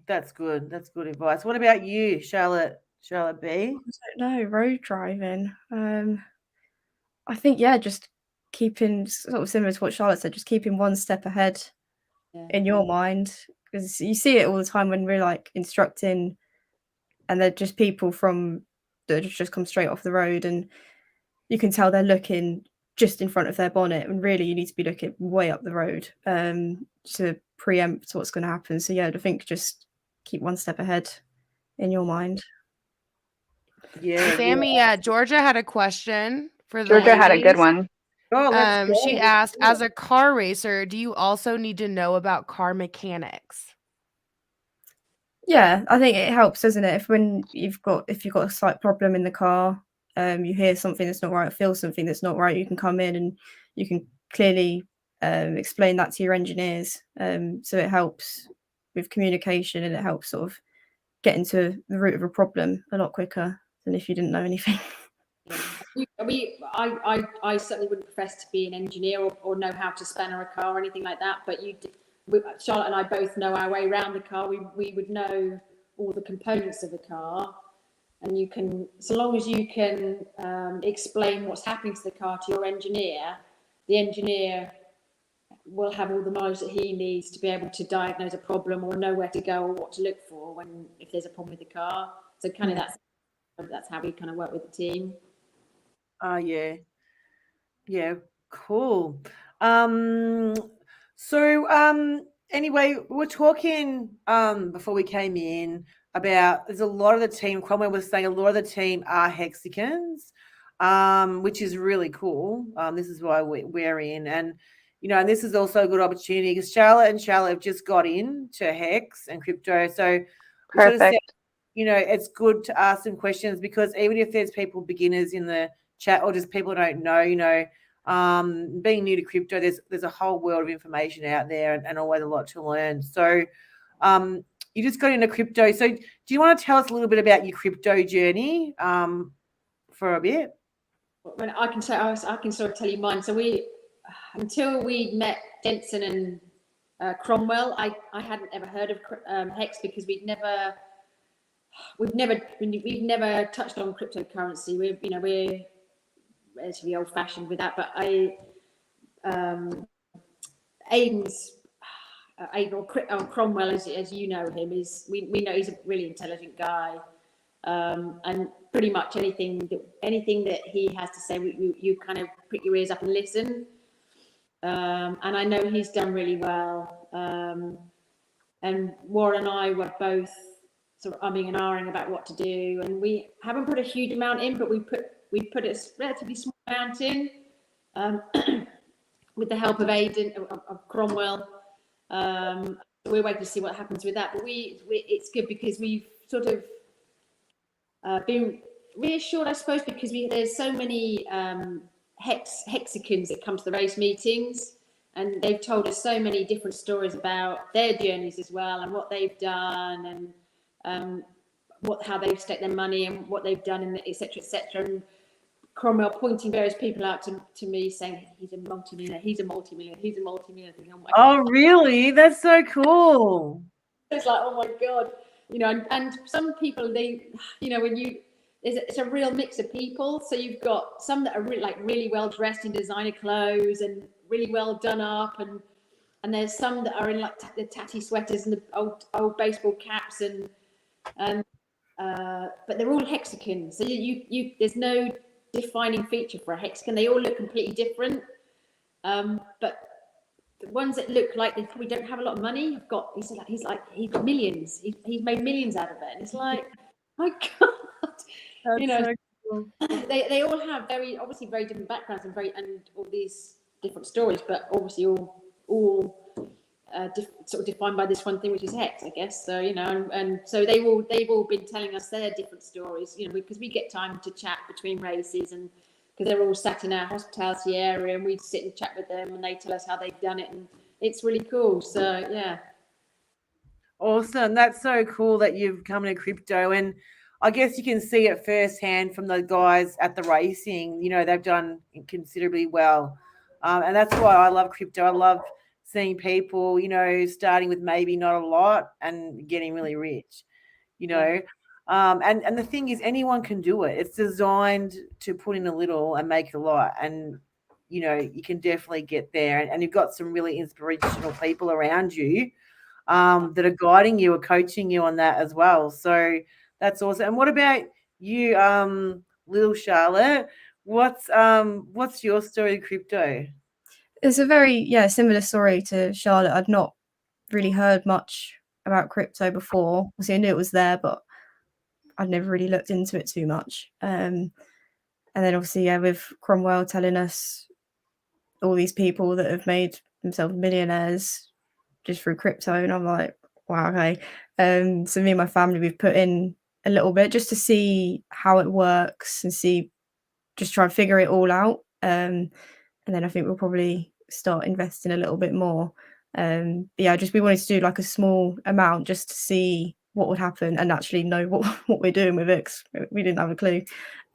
That's good. That's good advice. What about you, Charlotte B? I don't know, road driving. I think just keeping sort of similar to what Charlotte said, just keeping one step ahead in your mind, because you see it all the time when we're like instructing, and they're just people that just come straight off the road, and you can tell they're looking just in front of their bonnet, and really you need to be looking way up the road to preempt what's going to happen. So I think just keep one step ahead in your mind. Yeah. Sammy, Georgia had a question for the Georgia had a good ladies. one. Oh, let's go. She asked, as a car racer, do you also need to know about car mechanics? Yeah, I think it helps, doesn't it? If you've got a slight problem in the car, you hear something that's not right, feel something that's not right, you can come in and you can clearly explain that to your engineers. So it helps with communication, and it helps sort of get into the root of a problem a lot quicker than if you didn't know anything. I certainly wouldn't profess to be an engineer or know how to spanner a car or anything like that, but Charlotte and I both know our way around the car. We would know all the components of the car, and you can, so long as you can explain what's happening to the car to your engineer, the engineer will have all the knowledge that he needs to be able to diagnose a problem or know where to go or what to look for if there's a problem with the car. So kind of that's how we kind of work with the team. Oh, yeah, cool. Anyway, we were talking before we came in about, there's a lot of the team, Cromwell was saying a lot of the team are Hexicans, which is really cool. This is why we're in, and and this is also a good opportunity because Charlotte have just got into Hex and crypto, so we sort of said, it's good to ask some questions, because even if there's people, beginners in the chat, or just people don't know, being new to crypto, there's a whole world of information out there, and always a lot to learn. So you just got into crypto. So do you want to tell us a little bit about your crypto journey for a bit? Well, I can sort of tell you mine. So until we met Jensen and Cromwell, I hadn't ever heard of Hex, because we've never touched on cryptocurrency. We're relatively old fashioned with that, but Aidan or Cromwell, as you know him, we know he's a really intelligent guy, and pretty much anything that he has to say, you kind of put your ears up and listen. And I know he's done really well. And Warren and I were both sort of umming and ahhing about what to do, and we haven't put a huge amount in, but we put a relatively small amount in, with the help of Aidan, of Cromwell. We're waiting to see what happens with that, but it's good because we've sort of been reassured, I suppose, because there's so many Hexicans that come to the race meetings, and they've told us so many different stories about their journeys as well, and what they've done, and how they've staked their money, and what they've done, and etc. And Cromwell pointing various people out to me, saying he's a multi-millionaire. Oh, really? That's so cool. It's like, oh my god, and some people, they, it's a real mix of people. So you've got some that are really well dressed in designer clothes and really well done up, and there's some that are in like the tatty sweaters and the old baseball caps, but they're all Hexicans. So there's no defining feature for a Hexican. They all look completely different, but the ones that look like they probably don't have a lot of money, he's got millions. He's made millions out of it, and it's like, my god. That's so cool. They all have very different backgrounds and all these different stories, but obviously all sort of defined by this one thing, which is Hex, I guess. So and so they've all been telling us their different stories, because we get time to chat between races, and because they're all sat in our hospitality area, and we sit and chat with them, and they tell us how they've done it, and it's really cool. So yeah. Awesome. That's so cool that you've come into crypto. And I guess you can see it firsthand from the guys at the racing. You know, they've done considerably well. And that's why I love crypto. I love seeing people, you know, starting with maybe not a lot and getting really rich, you know. And the thing is, anyone can do it. It's designed to put in a little and make a lot. And, you know, you can definitely get there. And you've got some really inspirational people around you that are guiding you or coaching you on that as well. So that's awesome. And what about you, little Charlotte? What's your story of crypto? It's a very similar story to Charlotte. I'd not really heard much about crypto before. Obviously, I knew it was there, but I'd never really looked into it too much. And then obviously, with Cromwell telling us all these people that have made themselves millionaires just through crypto, and I'm like, wow, okay. So me and my family, we've put in a little bit just to see how it works and just try and figure it all out. And then I think we'll probably start investing a little bit more. We wanted to do like a small amount just to see what would happen and actually know what we're doing with it, 'cause we didn't have a clue.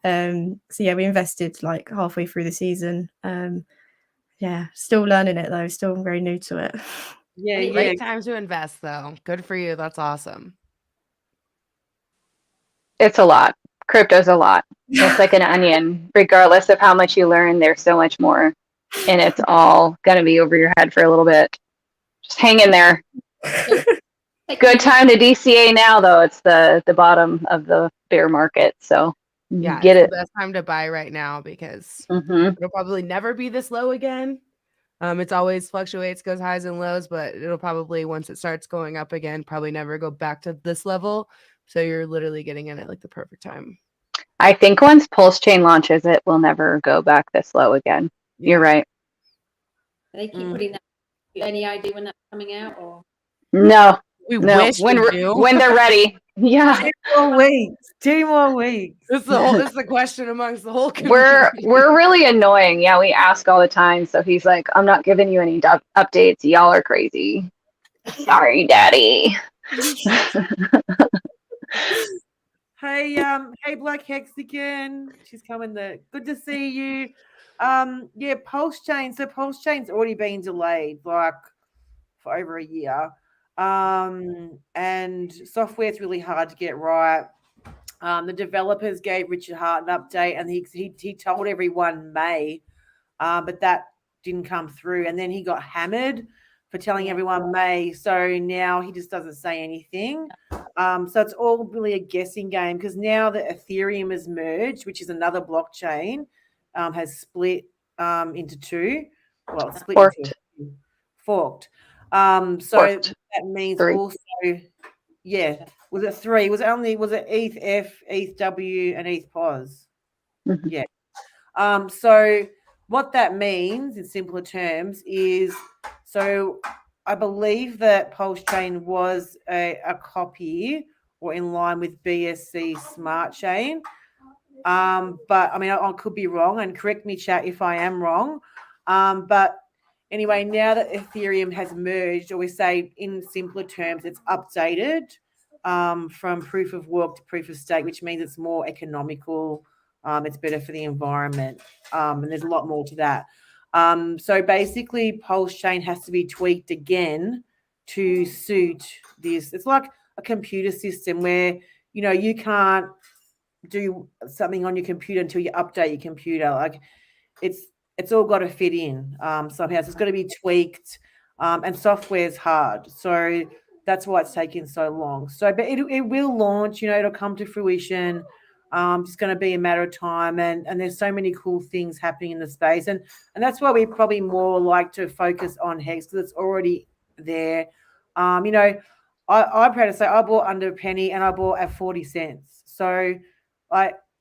We invested like halfway through the season. Still learning it though, still very new to it. Great time to invest though. Good for you. That's awesome. It's a lot. Crypto's a lot. It's like an onion. Regardless of how much you learn, there's so much more. And it's all going to be over your head for a little bit. Just hang in there. Good time to DCA now, though. It's the bottom of the bear market. So get it. The best time to buy right now because Mm-hmm. it'll probably never be this low again. It's always fluctuates, goes highs and lows, but it'll probably, once it starts going up again, probably never go back to this level. So you're literally getting in at like the perfect time. I think once Pulse Chain launches, it will never go back this low again. Yeah. You're right. They keep putting that. Any idea when that's coming out? Or no, wish when they're ready. Yeah, 2 more weeks. It's the question amongst the whole community. We're really annoying. Yeah, we ask all the time. So he's like, I'm not giving you any updates. Y'all are crazy. Sorry, Daddy. Hey, Black Hexagon. She's coming there. Good to see you. Pulse Chain. So Pulse Chain's already been delayed like for over a year. And software's really hard to get right. The developers gave Richard Hart an update and he told everyone May, but that didn't come through. And then he got hammered for telling everyone May. So now he just doesn't say anything. So it's all really a guessing game because now that Ethereum has merged, which is another blockchain, has split into two. Well, it's split into forked. Forked. That means 3. Also, was it 3? Was it ETH F, ETH W, and ETH POS? Mm-hmm. Yeah. So what that means in simpler terms is, so I believe that Pulse Chain was a copy or in line with BSC Smart Chain. But I mean, I could be wrong, and correct me, chat, if I am wrong. But anyway, now that Ethereum has merged, or we say in simpler terms, it's updated from proof of work to proof of stake, which means it's more economical. It's better for the environment. And there's a lot more to that. So basically, Pulse Chain has to be tweaked again to suit this. It's like a computer system where, you know, you can't do something on your computer until you update your computer. Like it's all got to fit in somehow. So it's got to be tweaked, and software's hard. So that's why it's taking so long. So, but it will launch. You know, it'll come to fruition. It's going to be a matter of time, and there's so many cool things happening in the space, and that's why we probably more like to focus on Hex because it's already there. You know, I'm proud to say I bought under a penny and I bought at 40 cents. So,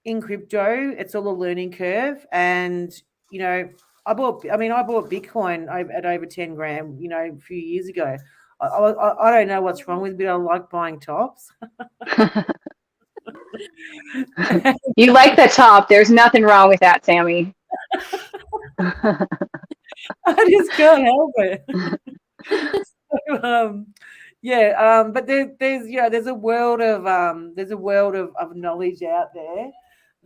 in crypto, it's all a learning curve, and you know, I bought Bitcoin at over 10 grand. You know, a few years ago. I don't know what's wrong with me. I like buying tops. You like the top. There's nothing wrong with that, Sammy. I just can't help it. So, Yeah, but there's a world of knowledge out there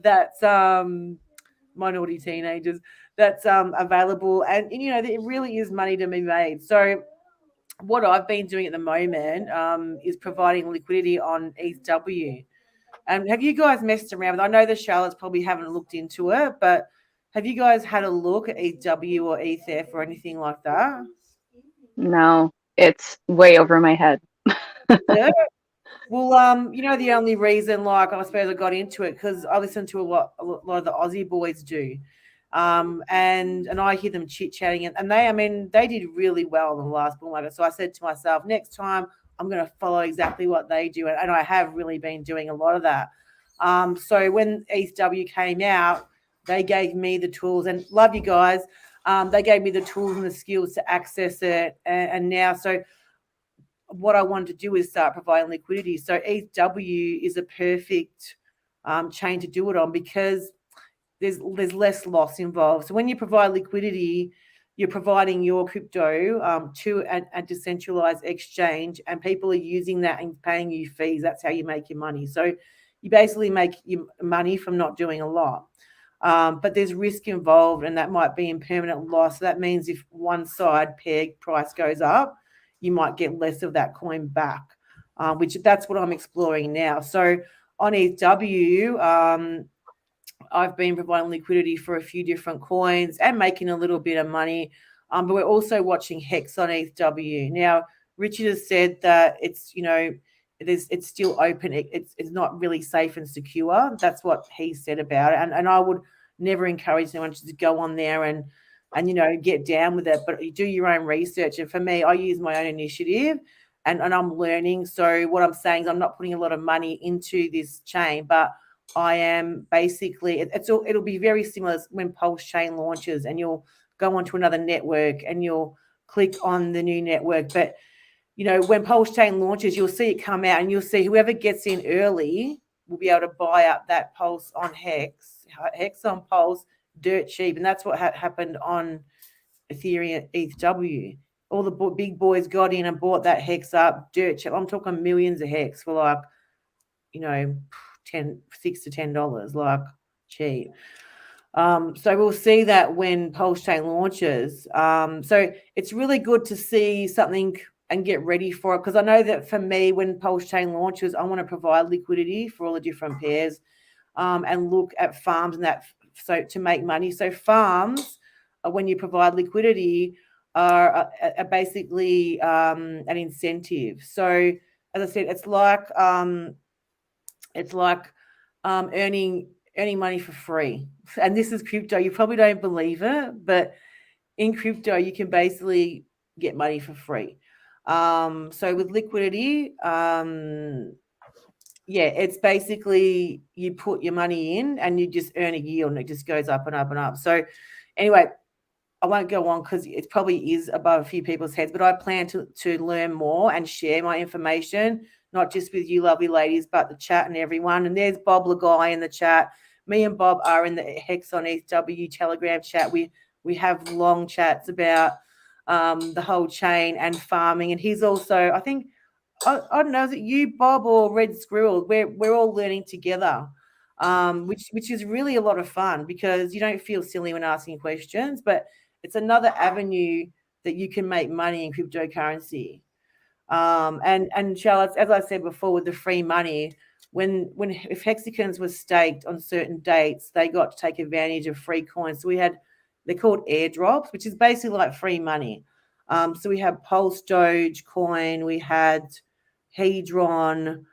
that's minority teenagers that's available, and there really is money to be made. So what I've been doing at the moment is providing liquidity on ETHW. And have you guys messed around with? I know the Charlottes probably haven't looked into it, but have you guys had a look at ETHW or ETH or anything like that? No, it's way over my head. Yeah. Well, the only reason, like, I suppose I got into it because I listen to a lot of the Aussie boys do, and I hear them chit chatting, and they did really well in the last bull market. So I said to myself, next time I'm going to follow exactly what they do, and I have really been doing a lot of that. So when ETHW came out, they gave me the tools, and love you guys. They gave me the tools and the skills to access it, and now what I wanted to do is start providing liquidity. So ETHW is a perfect chain to do it on because there's less loss involved. So when you provide liquidity, you're providing your crypto to a decentralized exchange, and people are using that and paying you fees. That's how you make your money. So you basically make your money from not doing a lot. But there's risk involved, and that might be impermanent loss. So that means if one side peg price goes up, you might get less of that coin back, which that's what I'm exploring now. So on ETHW, I've been providing liquidity for a few different coins and making a little bit of money. But we're also watching Hex on ETHW. Now, Richard has said that it's still open. It's not really safe and secure. That's what he said about it. And I would never encourage anyone to go on there and get down with it, but you do your own research. And for me, I use my own initiative and I'm learning. So what I'm saying is I'm not putting a lot of money into this chain, but I am basically, it'll be very similar when Pulse Chain launches, and you'll go onto another network and you'll click on the new network. But, when Pulse Chain launches, you'll see it come out, and you'll see whoever gets in early will be able to buy up that Pulse on Hex on Pulse dirt cheap. And that's what happened on Ethereum ETHW. All the big boys got in and bought that Hex up dirt cheap. I'm talking millions of Hex for like, $6 to $10, like cheap. So we'll see that when Pulse Chain launches. So it's really good to see something and get ready for it, because I know that for me, when Pulse Chain launches, I want to provide liquidity for all the different pairs, and look at farms and that, so to make money. So farms, when you provide liquidity, are basically an incentive. So as I said, it's like earning money for free. And this is crypto. You probably don't believe it, but in crypto, you can basically get money for free. So with liquidity, it's basically you put your money in and you just earn a yield, and it just goes up and up and up. So anyway, I won't go on because it probably is above a few people's heads, but I plan to learn more and share my information, not just with you lovely ladies, but the chat and everyone. And there's Bob Lagai in the chat. Me and Bob are in the Hex on ETHW Telegram chat. We have long chats about the whole chain and farming. And he's also, I think, I don't know, is it you, Bob, or Red Squirrel? We're all learning together, which is really a lot of fun, because you don't feel silly when asking questions, but it's another avenue that you can make money in cryptocurrency. And Charlotte, as I said before, with the free money, if Hexicans were staked on certain dates, they got to take advantage of free coins. So they're called airdrops, which is basically like free money. So we had Pulse Doge coin, we had Hedron,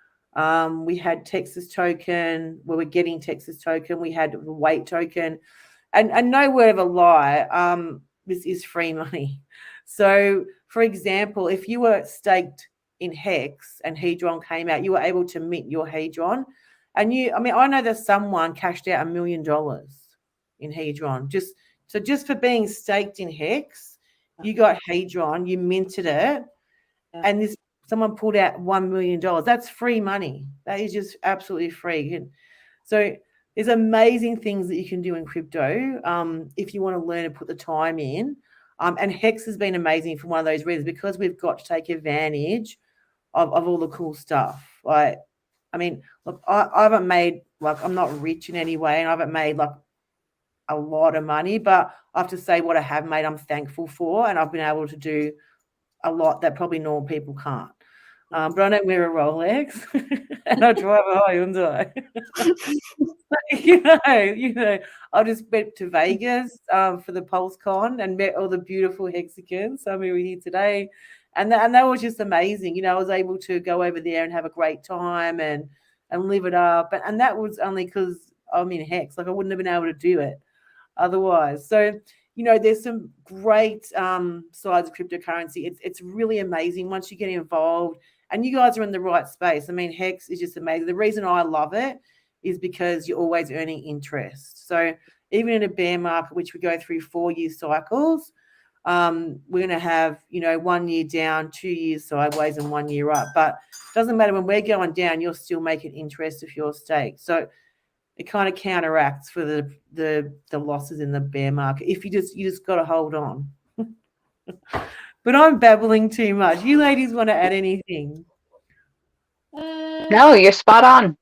we had Texas token, where we're getting Texas token, we had the Weight token, and no word of a lie, this is free money. So for example, if you were staked in Hex and Hedron came out, you were able to mint your Hedron, and I know that someone cashed out $1 million in Hedron just for being staked in Hex. You got Hedron, you minted it, and someone pulled out $1 million. That's free money. That is just absolutely free. So there's amazing things that you can do in crypto if you want to learn and put the time in. And Hex has been amazing for one of those reasons, because we've got to take advantage of all the cool stuff. Like, I mean, look, I haven't made, like, I'm not rich in any way, and I haven't made like a lot of money, but I have to say what I have made, I'm thankful for, and I've been able to do a lot that probably normal people can't. But I don't wear a Rolex, and I drive a Hyundai. you know, I just went to Vegas for the PulseCon and met all the beautiful Hexicans. Some who were here today, and that was just amazing. You know, I was able to go over there and have a great time and live it up, and that was only because I'm in Hex. Like, I wouldn't have been able to do it otherwise. So, you know, there's some great sides of cryptocurrency. It's really amazing once you get involved, and you guys are in the right space. I mean, Hex is just amazing. The reason I love it is because you're always earning interest. So even in a bear market, which we go through 4-year cycles, we're going to have, you know, 1 year down, 2 years sideways, and 1 year up. But it doesn't matter, when we're going down, you're still making interest of your stake. So it kind of counteracts for the losses in the bear market. If you just got to hold on. But I'm babbling too much. You ladies want to add anything? No, you're spot on.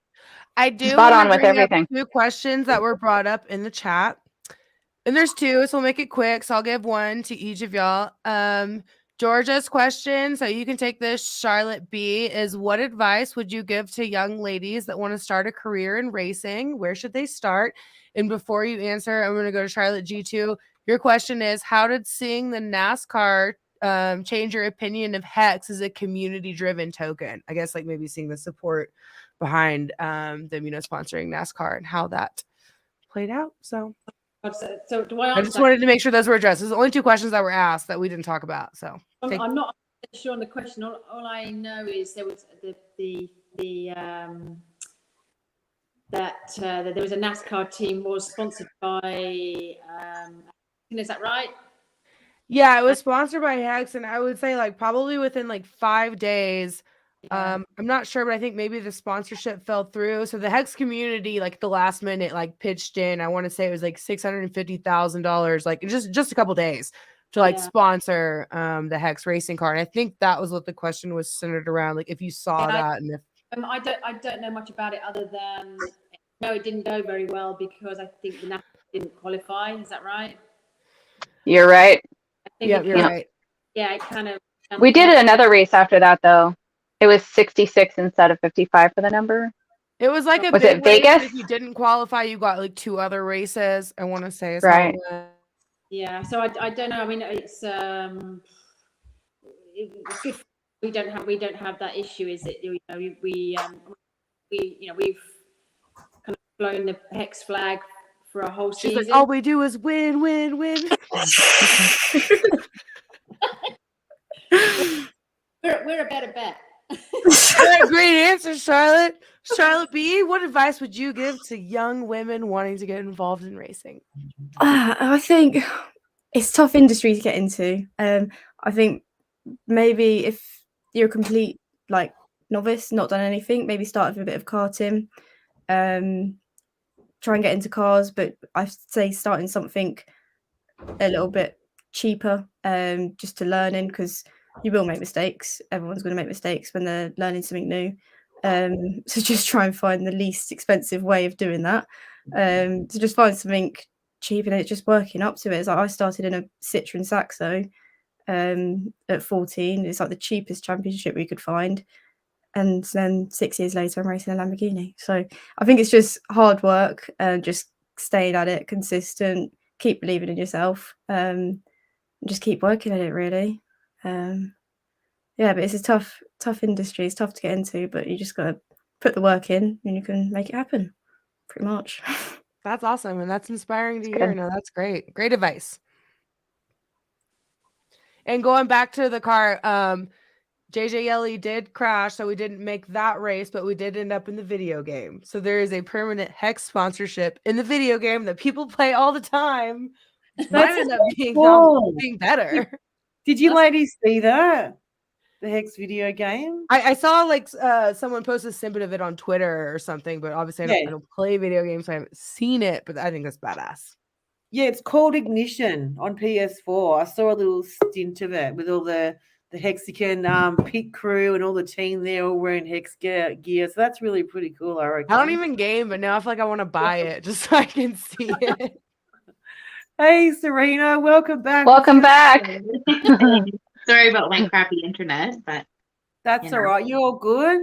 I do Spot wanna on with bring up everything. 2 questions that were brought up in the chat. And there's 2, so we'll make it quick. So I'll give 1 to each of y'all. Georgia's question, so you can take this, Charlotte B, is what advice would you give to young ladies that want to start a career in racing? Where should they start? And before you answer, I'm going to go to Charlotte G2. Your question is, how did seeing the NASCAR change your opinion of Hex as a community-driven token? I guess like maybe seeing the support behind them, you know, sponsoring NASCAR and how that played out. So So do I answer? I just wanted to make sure those were addressed. There's only 2 questions that were asked that we didn't talk about. So I'm not sure on the question. All I know is there was that there was a NASCAR team was sponsored by. Is that right? yeah, it was sponsored by Hex, and I would say like probably within like 5 days. I'm not sure, but I think maybe the sponsorship fell through. So the Hex community, like the last minute, like pitched in. I want to say it was like $650,000, like just a couple days to like sponsor the Hex racing car. And I think that was what the question was centered around. Like if you saw that, and if I don't know much about it other than no, it didn't go very well because I think the NASCAR didn't qualify. Is that right? You're right. yeah, you're right. Yeah, it kind of. We did another race after that, though. It was 66 instead of 55 for the number. It was like a Was big it race, Vegas? If you didn't qualify, you got like 2 other races. I want to say is Right. how it went. Yeah, so I don't know. I mean, it's good. We don't have that issue. Is it? You know, we've kind of flown the Hex flag for a whole She's season. like, all we do is win, win, win. We're a better bet. Great answer, Charlotte. Charlotte B, what advice would you give to young women wanting to get involved in racing? I think it's a tough industry to get into. I think maybe if you're a complete like novice, not done anything, maybe start with a bit of karting. Try and get into cars, but I say starting something a little bit cheaper, just to learn in, because you will make mistakes. Everyone's going to make mistakes when they're learning something new. So just try and find the least expensive way of doing that. So just find something cheap and it's just working up to it. It's like I started in a Citroen Saxo at 14. It's like the cheapest championship we could find. And then 6 years later, I'm racing a Lamborghini. So I think it's just hard work and just staying at it, consistent, keep believing in yourself, and just keep working at it, really. Yeah, but it's a tough industry. It's tough to get into, but you just got to put the work in and you can make it happen, pretty much. That's awesome. And that's inspiring to That's hear. good. No, that's great. Great advice. And going back to the car, JJ Yelly did crash, so we didn't make that race, but we did end up in the video game. So there is a permanent Hex sponsorship in the video game that people play all the time. Which might end up being better. Did you ladies see that? The Hex video game? I saw like someone post a snippet of it on Twitter or something, but obviously I don't play video games, so I haven't seen it, but I think that's badass. Yeah, it's called Ignition on PS4. I saw a little stint of it with all the Hexagon pit crew and all the team there all wearing Hex gear. So that's really pretty cool, I reckon. I don't even game, but now I feel like I want to buy it just so I can see it. Hey, Serena, welcome back. Welcome back. Sorry about my crappy internet, but That's all right. You all good?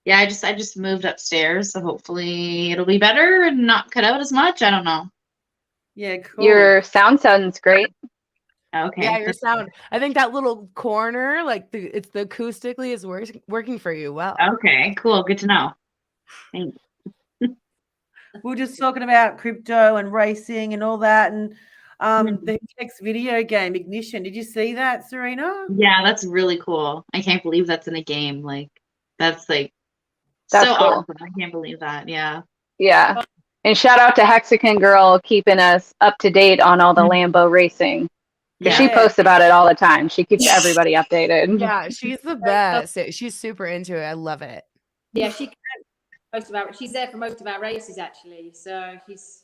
yeah, I just moved upstairs, so hopefully it'll be better and not cut out as much. I don't know. Yeah, cool. Your sound sounds great. Okay. Yeah, your sound. I think that little corner, like it's the acoustically is working for you well. Okay, cool. Good to know. Thanks. We're just talking about crypto and racing and all that, and the Hex video game Ignition. Did you see that, Serena? Yeah, that's really cool. I can't believe that's in a game. Like, that's so cool. awesome. I can't believe that. Yeah. Yeah. And shout out to Hexagon Girl keeping us up to date on all the Lambo racing. Because she posts about it all the time. She keeps everybody updated. Yeah, she's the best. She's super into it. I love it. Yeah, she she's there for most of our races actually. So she's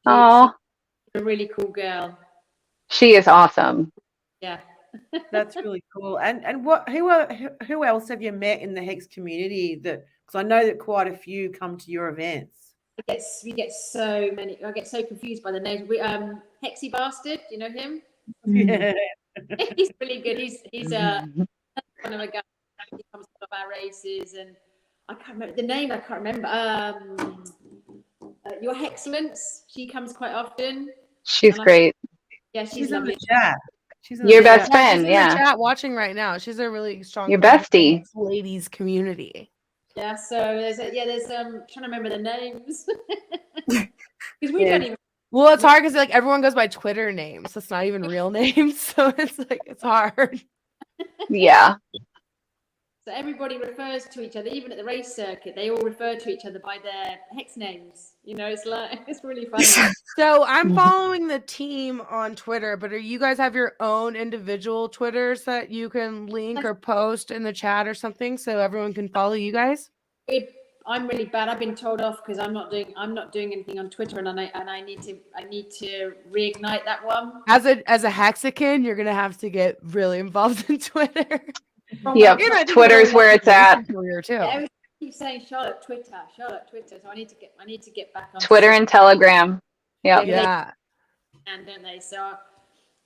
Oh, a really cool girl. she is awesome. Yeah. That's really cool. And who else have you met in the Hex community? Because I know that quite a few come to your events. We get so many. I get so confused by the names. Hexy Bastard, you know him? Yeah. He's really good. He's one of my guys. He comes to our races, and I can't remember the name. I can't remember. Your Hexcellence. She comes quite often. She's great. Yeah, She's in lovely. the chat. She's in Your the best chat. friend, She's in yeah. the chat watching right now. She's a really strong. Your friend of the bestie. Hex ladies community. Yeah. So there's trying to remember the names because we don't even. Well, it's hard because like everyone goes by Twitter names. So it's not even real names. So it's hard. Yeah. So everybody refers to each other, even at the race circuit. They all refer to each other by their Hex names. You know, it's really funny. So I'm following the team on Twitter, but you guys have your own individual Twitters that you can link or post in the chat or something so everyone can follow you guys? I'm really bad. I've been told off because I'm not doing anything on Twitter, and I need to reignite that one. As a Hexagon, you're gonna have to get really involved in Twitter. Yep. Twitter's where it's at. Everyone keeps saying Charlotte Twitter. So I need to get back on Twitter and Telegram. Yep. Yeah. And don't they? So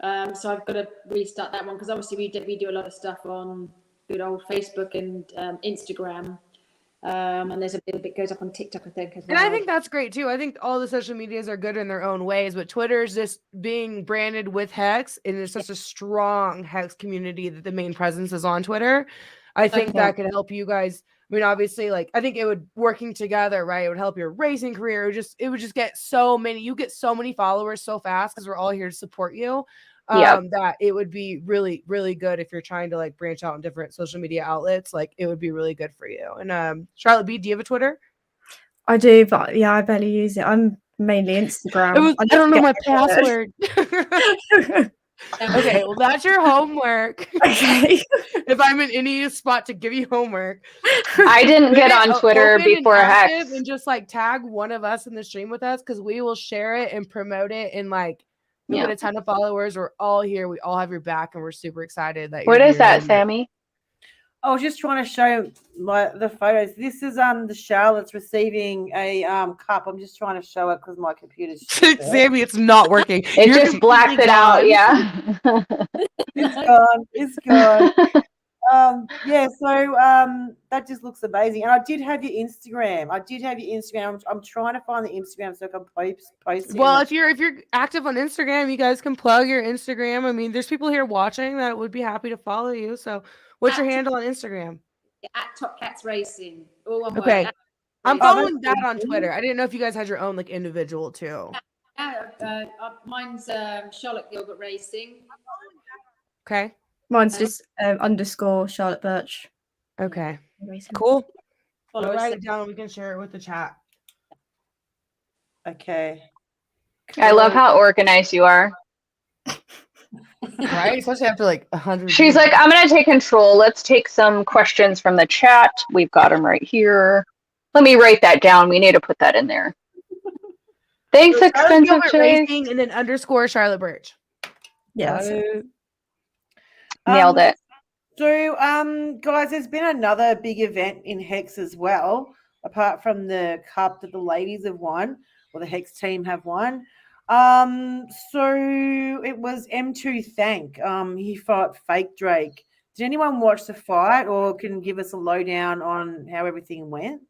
I've got to restart that one because obviously we do a lot of stuff on good old Facebook and Instagram. And there's a little bit goes up on TikTok, I think, as well. And I think that's great too. I think all the social medias are good in their own ways, but Twitter is just being branded with Hex, and there's such a strong Hex community that the main presence is on Twitter. I think that could help you guys. I mean, obviously, like I think it would working together, right? It would help your racing career. It would just get so many followers so fast because we're all here to support you. That it would be really, really good if you're trying to like branch out in different social media outlets. Like it would be really good for you. And Charlotte B, do you have a Twitter? I do, but yeah, I barely use it. I'm mainly Instagram. I don't know my password. Okay, well that's your homework. Okay. If I'm in any spot to give you homework, I didn't get on Twitter before Hex. And just like tag one of us in the stream with us because we will share it and promote it and like we get a ton of followers. We're all here. We all have your back, and we're super excited that. What is that, Sammy? I was just trying to show the photos. This is the Charlotte's receiving a cup. I'm just trying to show it because my computer's Sammy, it's not working. It just blacks it out. Yeah. It's gone. Yeah, so that just looks amazing. And I did have your Instagram. I'm trying to find the Instagram so I can post it. Well, if you're active on Instagram, you guys can plug your Instagram. I mean, there's people here watching that would be happy to follow you. So what's your handle on Instagram? At Top Cats Racing. All one Okay. word. I'm following that on Twitter. I didn't know if you guys had your own like individual too. Mine's Charlotte Gilbert Racing. Okay. Mine's just _ Charlotte Birch. Okay. Racing. Cool. Follow I'll us. write it down and we can share it with the chat. Okay. I love how organized you are. Right? Especially after like 100. She's like, I'm going to take control. Let's take some questions from the chat. We've got them right here. Let me write that down. We need to put that in there. Thanks, So Expensive Chase. Racing and then _ Charlotte Birch. Yeah. Nailed it. So, guys, there's been another big event in Hex as well, apart from the cup that the ladies have won, or the Hex team have won. So it was M2 Thank. He fought Fake Drake. Did anyone watch the fight, or can give us a lowdown on how everything went?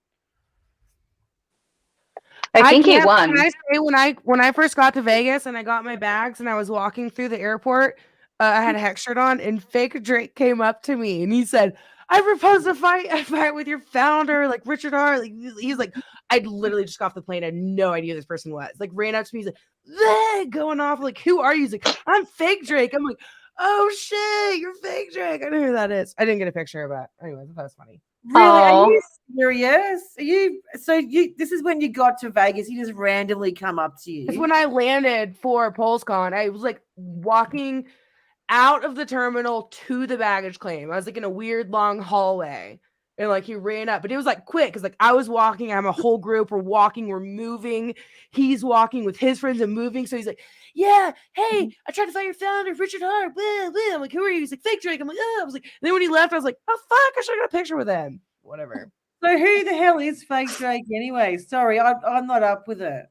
I think he Can won. I say when I first got to Vegas and I got my bags and I was walking through the airport, I had a Hex shirt on, and Fake Drake came up to me and he said, "I propose a fight with your founder, like Richard R." Like he's like, I'd literally just got off the plane, I had no idea who this person was. Like ran up to me, he's like, going off, like, "Who are you?" He's like, "I'm Fake Drake." I'm like, "Oh shit, you're Fake Drake." I know who that is. I didn't get a picture, but anyways, that was funny. Really? Are Oh, you serious? Are you? So this is when you got to Vegas? He just randomly come up to you? It's when I landed for PulseCon. I was like walking out of the terminal to the baggage claim. I was like in a weird long hallway, and like he ran up, but it was like quick because like I was walking. I'm a whole group. We're walking. We're moving. He's walking with his friends and moving. So he's like, "Yeah, hey, I tried to find your founder, Richard Hart." Blah, blah. I'm like, "Who are you?" He's like, "Fake Drake." I'm like, "Oh." I was like, and then when he left, I was like, "Oh fuck, I should have got a picture with him." Whatever. So who the hell is Fake Drake anyway? Sorry, I'm not up with it.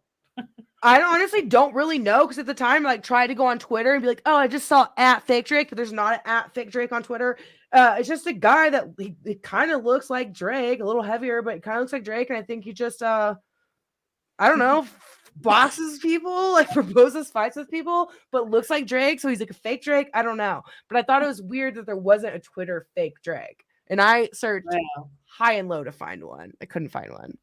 I honestly don't really know because at the time, like, tried to go on Twitter and be like, "Oh, I just saw at Fake Drake," but there's not an at Fake Drake on Twitter. It's just a guy that he kind of looks like Drake, a little heavier, but kind of looks like Drake. And I think he just, I don't know, boxes people, like proposes fights with people, but looks like Drake. So he's like a fake Drake. I don't know, but I thought it was weird that there wasn't a Twitter Fake Drake, and I searched high and low to find one. I couldn't find one.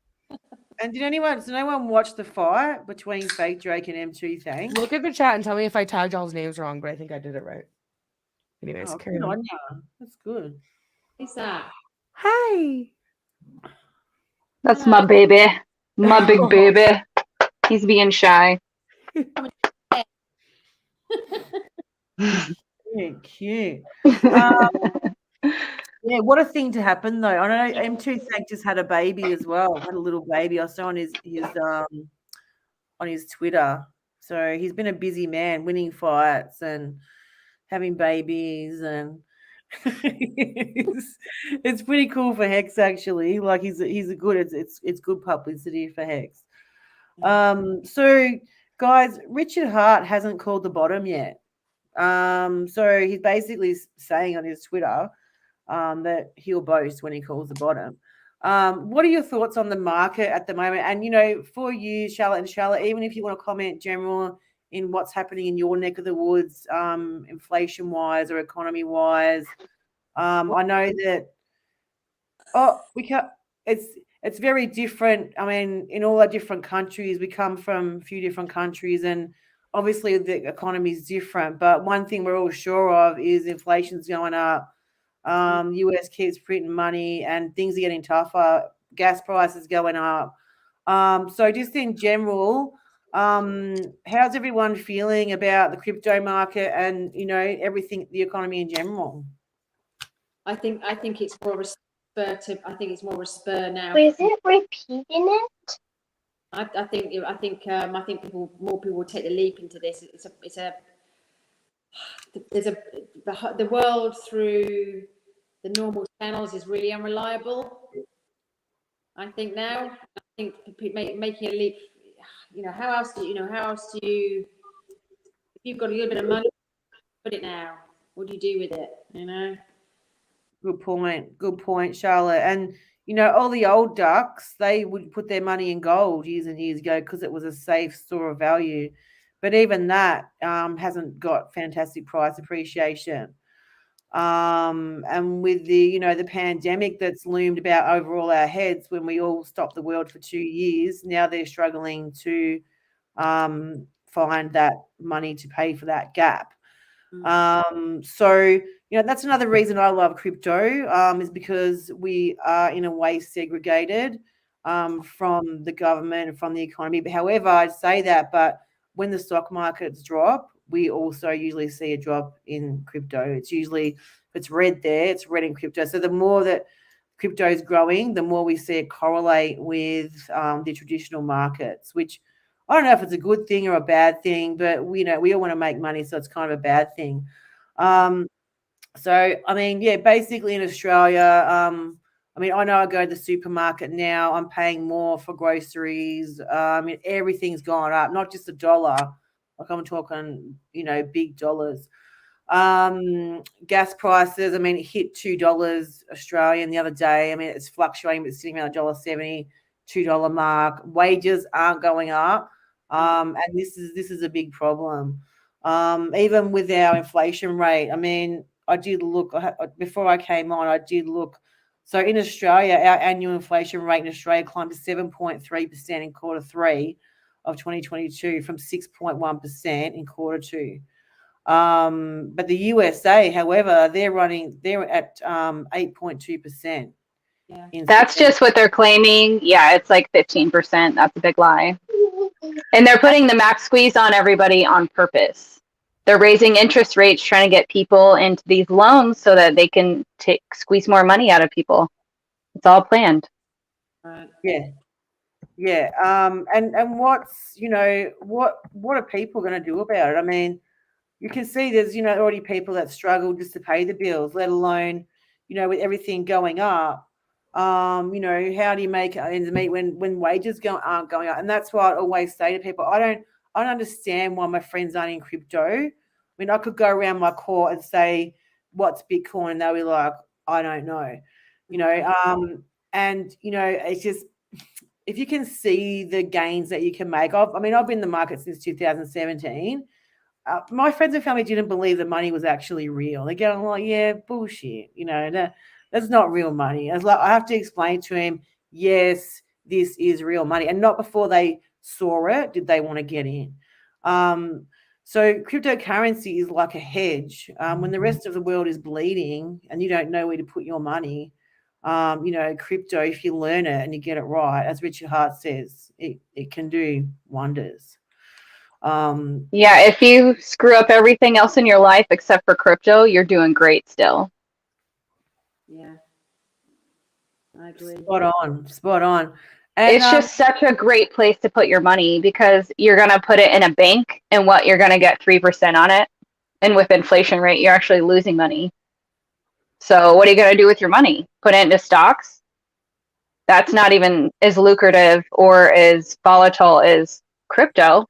And did anyone watch the fight between Fake Drake and M2 Thank? Look at the chat and tell me if I tagged y'all's names wrong, but I think I did it right. Anyways, carry good on. on ya. That's good. Who's that? Hi. that's my baby. My big baby. He's being shy. Cute. Yeah, what a thing to happen though. I know M2 Thank just had a baby as well. Had a little baby. I saw on his Twitter. So he's been a busy man, winning fights and having babies, and it's pretty cool for Hex actually. Like he's a good. It's good publicity for Hex. So guys, Richard Hart hasn't called the bottom yet. So he's basically saying on his Twitter that he'll boast when he calls the bottom. What are your thoughts on the market at the moment? And for you, Charlotte, even if you want to comment general in what's happening in your neck of the woods, inflation wise or economy wise. I know that it's very different. I mean, in all our different countries, we come from a few different countries, and obviously the economy is different. But one thing we're all sure of is inflation's going up. US keeps printing money, and things are getting tougher. Gas prices going up. So just in general, how's everyone feeling about the crypto market and everything, the economy in general? I think it's more of a spur to. I think it's more of a spur now. Is it repeating it? I think more people will take the leap into this. The world through the normal channels is really unreliable. I think now. I think making a leap. How else do you? If you've got a little bit of money, put it now. What do you do with it? Good point, Charlotte. And all the old ducks, they would put their money in gold years and years ago because it was a safe store of value. But even that hasn't got fantastic price appreciation. And with the pandemic that's loomed about over all our heads when we all stopped the world for 2 years, now they're struggling to find that money to pay for that gap. So that's another reason I love crypto, is because we are in a way segregated from the government and from the economy. But however, I'd say that, but when the stock markets drop, we also usually see a drop in crypto. It's usually, if it's red there, it's red in crypto. So the more that crypto is growing, the more we see it correlate with the traditional markets, which I don't know if it's a good thing or a bad thing, but we all want to make money, so it's kind of a bad thing. So, I mean, yeah, basically in Australia, I mean, I know I go to the supermarket now, I'm paying more for groceries. I mean, everything's gone up, not just a dollar. Like I'm talking, big dollars. Gas prices, I mean, it hit $2 Australian the other day. I mean, it's fluctuating, but it's sitting around $1.70, $2 mark. Wages aren't going up. And this is a big problem. Even with our inflation rate, I mean, I did look before I came on. I did look. So in Australia, our annual inflation rate in Australia climbed to 7.3% in quarter 3 of 2022 from 6.1% in quarter 2. But the USA, however, they're at 8.2%. Yeah. That's just what they're claiming. Yeah, it's like 15%. That's a big lie. And they're putting the max squeeze on everybody on purpose. They're raising interest rates, trying to get people into these loans so that they can squeeze more money out of people. It's all planned. Right. Yeah. And what's what are people going to do about it? I mean, you can see there's already people that struggle just to pay the bills, let alone with everything going up. How do you make ends meet when wages aren't going up? And that's why I always say to people, I don't understand why my friends aren't in crypto. I mean, I could go around my court and say, what's Bitcoin? And they'll be like, I don't know. It's just, if you can see the gains that you can make. I've been in the market since 2017. My friends and family didn't believe the money was actually real. They get on like, yeah, bullshit. That's not real money. I have to explain to him, yes, this is real money. And not before they saw it did they want to get in. So cryptocurrency is like a hedge. When the rest of the world is bleeding and you don't know where to put your money, crypto, if you learn it and you get it right, as Richard Hart says, it can do wonders. Yeah, if you screw up everything else in your life except for crypto, you're doing great still. Yeah. I agree. Spot on. And it's just such a great place to put your money because you're going to put it in a bank and you're going to get 3% on it. And with inflation rate, you're actually losing money. So what are you going to do with your money? Put it into stocks? That's not even as lucrative or as volatile as crypto.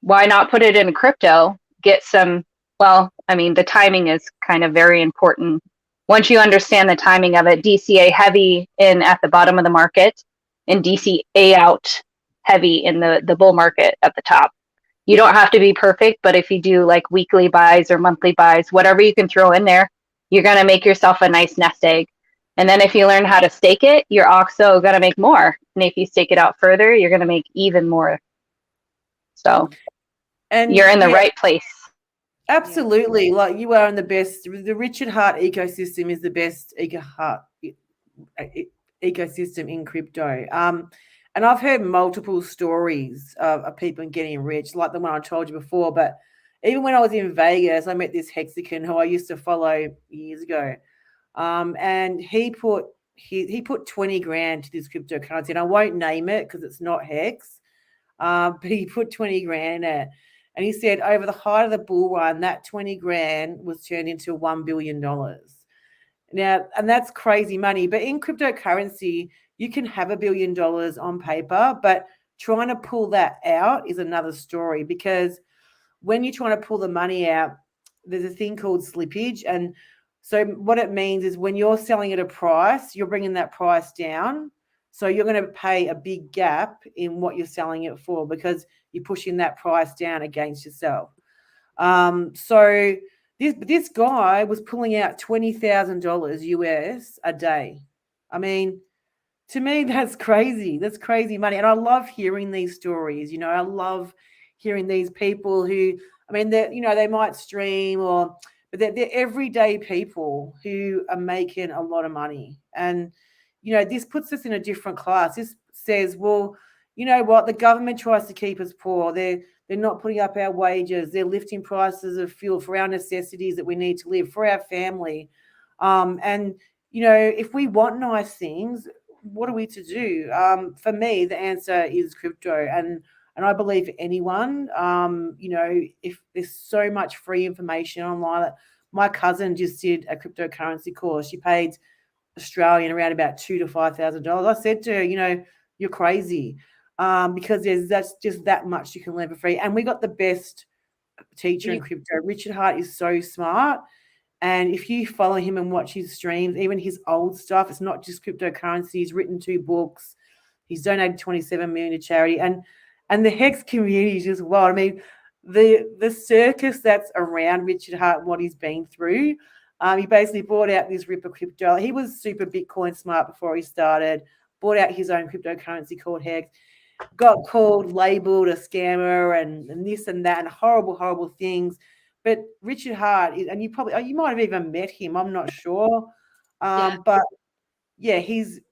Why not put it in crypto? Get some, the timing is kind of very important. Once you understand the timing of it, DCA heavy in at the bottom of the market and DCA out heavy in the bull market at the top. You don't have to be perfect, but if you do like weekly buys or monthly buys, whatever you can throw in there, you're going to make yourself a nice nest egg. And then if you learn how to stake it, you're also going to make more. And if you stake it out further, you're going to make even more. So you're in the right place. Absolutely. Yeah. Like you are in the best. The Richard Hart ecosystem is the best ecosystem in crypto. And I've heard multiple stories of people getting rich, like the one I told you before. But even when I was in Vegas, I met this Mexican who I used to follow years ago. And he put 20 grand to this cryptocurrency. And I won't name it because it's not Hex. But he put 20 grand in it. And he said over the height of the bull run, that 20 grand was turned into $1 billion. Now, and that's crazy money. But in cryptocurrency, you can have $1 billion on paper, but trying to pull that out is another story, because when you're trying to pull the money out, there's a thing called slippage. And so what it means is when you're selling at a price, you're bringing that price down. So you're going to pay a big gap in what you're selling it for because you're pushing that price down against yourself. So this guy was pulling out $20,000 US a day. I mean, to me, that's crazy. That's crazy money. And I love hearing these stories. I love hearing these people who, they might stream but they're everyday people who are making a lot of money. And, this puts us in a different class. This says, well, you know what? The government tries to keep us poor. They're not putting up our wages. They're lifting prices of fuel for our necessities that we need to live, for our family. And, if we want nice things, what are we to do? For me, the answer is crypto. And And I believe anyone, you know, if there's so much free information online. My cousin just did a cryptocurrency course. She paid Australian around about $2,000 to $5,000. I said to her, you know, you're crazy, because that's just that much you can learn for free. And we got the best teacher in crypto. Richard Hart is so smart. And if you follow him and watch his streams, even his old stuff, it's not just cryptocurrency. He's written 2 books. He's donated 27 million to charity. And the Hex community is just wild. I mean, the circus that's around Richard Hart and what he's been through. He basically bought out this Ripper crypto. He was super Bitcoin smart before he started, bought out his own cryptocurrency called Hex, got called, labeled a scammer and this and that and horrible, horrible things. But Richard Hart, and you might have even met him, I'm not sure. But yeah,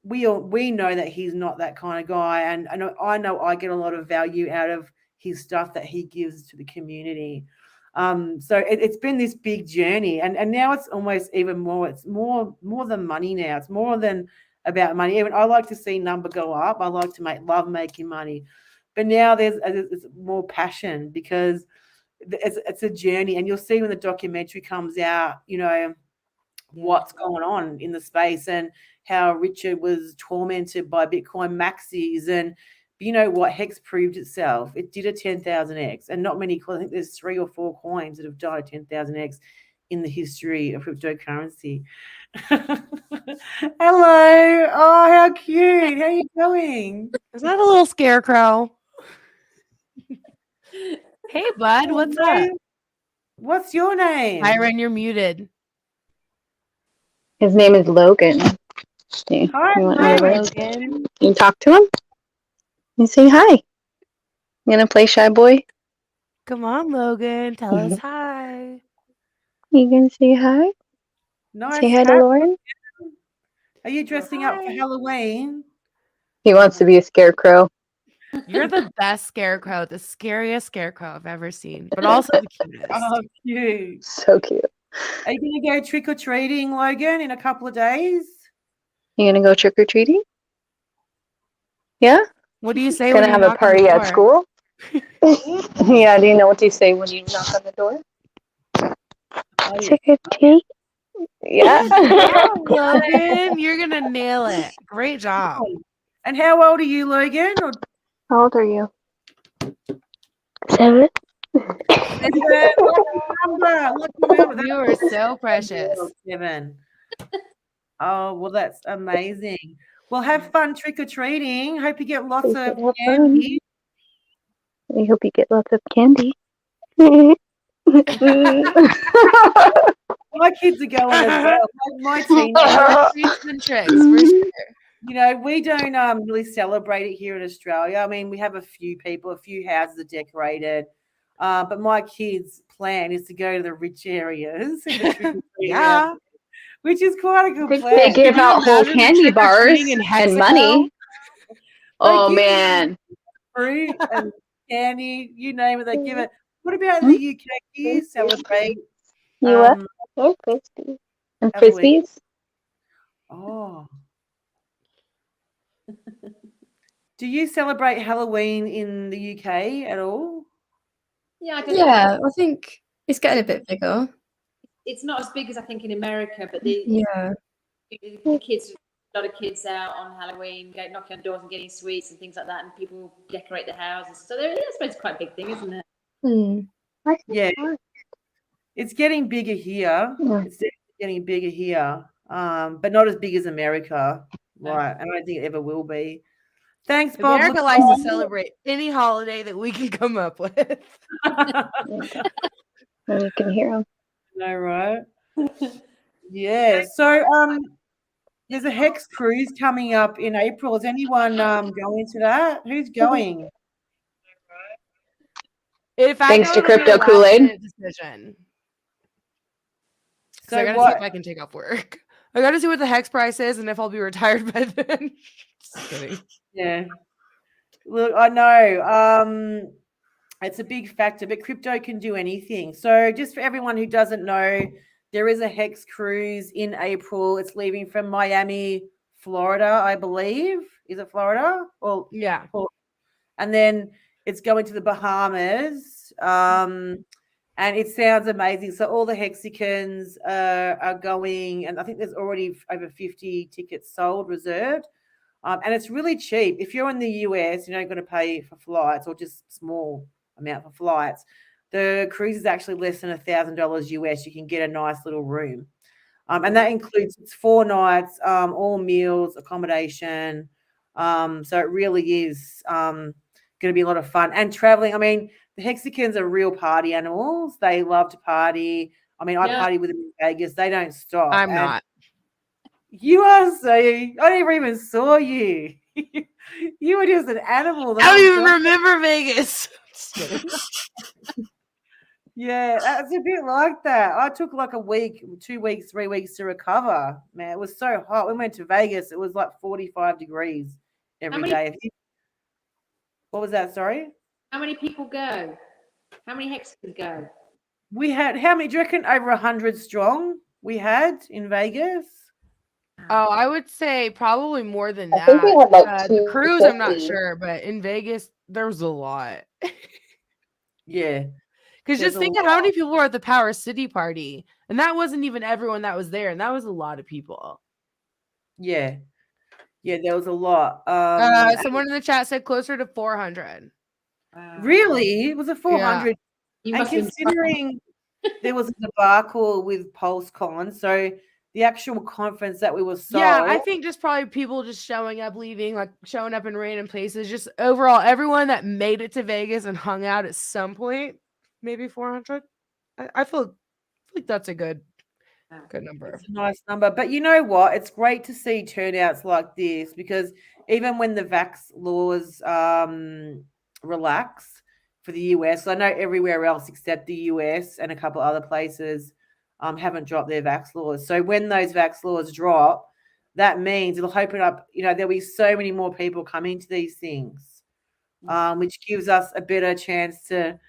we know that he's not that kind of guy. And I know I get a lot of value out of his stuff that he gives to the community. So it's been this big journey, and now it's almost even more. It's more than money now. It's more than about money. Even I like to see number go up. I like to love making money, but now there's more passion because it's a journey, and you'll see when the documentary comes out, you know, what's going on in the space and how Richard was tormented by Bitcoin maxis. And you know what? Hex proved itself. It did a 10,000x, and not many. I think there's 3 or 4 coins that have done a 10,000x in the history of cryptocurrency. Hello. Oh, how cute. How are you going? Is that a little scarecrow? Hey, bud. What's up? What's your name? Byron, you're muted. His name is Logan. Hi, Logan. Can you talk to him? You say hi. You gonna play Shy Boy? Come on, Logan. Tell us hi. You gonna say hi? Nice. Say hi to Lauren. Are you dressing up for Halloween? He wants to be a scarecrow. You're the best scarecrow, the scariest scarecrow I've ever seen, but also the cutest. Oh, cute. So cute. Are you going to go trick-or-treating, Logan, in a couple of days? You gonna go trick-or-treating? Yeah? What do you say Gonna when have you a knock on the party at door? school? Yeah, do you know what you say when you knock on the door? Trick-or-treat? Yeah. Yeah, Logan, you're gonna nail it. Great job. And how old are you, Logan? Or How old are you? 7. You are so precious. 7. Oh, well, that's amazing. Well, have fun trick-or-treating. Hope you get lots of candy. I hope you get lots of candy. My kids are going as well. My teenagers. And tricks for sure. You know, we don't really celebrate it here in Australia. I mean, we have a few houses are decorated. But my kids' plan is to go to the rich areas. Yeah. Which is quite a good plan. They give out whole candy bars and money. Oh, give man. Fruit and candy, you name it, they give it. What about in the UK? Do you celebrate? And Frisbees. And Halloween? Frisbees? Oh. Do you celebrate Halloween in the UK at all? Yeah, I don't Yeah, I think it's getting a bit bigger. It's not as big as I think in America, but Yeah. the kids, a lot of kids out on Halloween, knocking on doors and getting sweets and things like that, and people decorate their houses. So I suppose it's quite a big thing, isn't it? Yeah. It's getting bigger here. Yeah. It's getting bigger here, but not as big as America. Right. And I don't think it ever will be. Thanks, Bob. America likes to celebrate any holiday that we can come up with. And you can hear them. No, right? Yeah. So there's a Hex cruise coming up in April. Is anyone going to that? Who's going? If I Thanks go, to it'll be a Crypto Kool-Aid. last-minute decision. So I gotta see if I can take off work. I gotta see what the Hex price is and if I'll be retired by then. Just kidding. Yeah. Look, I know. It's a big factor, but crypto can do anything. So just for everyone who doesn't know, there is a Hex cruise in April. It's leaving from Miami, Florida, I believe. Is it Florida? Or Yeah. and then It's going to the Bahamas. And it sounds amazing. So all the Hexicans are going, and I think there's already over 50 tickets sold, reserved. And it's really cheap. If you're in the US, you're not going to pay for flights or just small amount for flights. The cruise is actually less than $1,000 US. You can get a nice little room. And that includes, it's 4 nights, all meals, accommodation. So it really is going to be a lot of fun. And traveling, I mean, the Hexicans are real party animals. They love to party. I mean, I party with them in Vegas. They don't stop. I'm not. You are so. I never even saw you. You were just an animal. the I don't whole even time. remember Vegas. Just kidding. Yeah, that's a bit like that. I took like a week, 2 weeks, 3 weeks to recover. Man, it was so hot. We went to Vegas. It was like 45 degrees every day. What was that? Sorry? How many people go? How many Hexicans go? We had, how many? Do you reckon over 100 strong we had in Vegas? Oh, I would say probably more than I that. think we had like The cruise, I'm not 250. sure, but in Vegas, there was a lot. Yeah. Because There's just a think of how many people were at the Power City party, and that wasn't even everyone that was there, and that was a lot of people. Yeah. Yeah, there was a lot. Someone in the chat said closer to 400. Really? It was a 400. You And must have been considering there was a debacle with PulseCon, so the actual conference that we were sold. Yeah, I think just probably people just showing up, leaving, like showing up in random places. Just overall, everyone that made it to Vegas and hung out at some point, maybe 400. I feel like that's a good number. It's a nice number. But you know what? It's great to see turnouts like this, because even when the vax laws relax for the US, I know everywhere else except the US and a couple other places haven't dropped their vax laws. So when those vax laws drop, that means it'll open up, there'll be so many more people coming to these things, which gives us a better chance to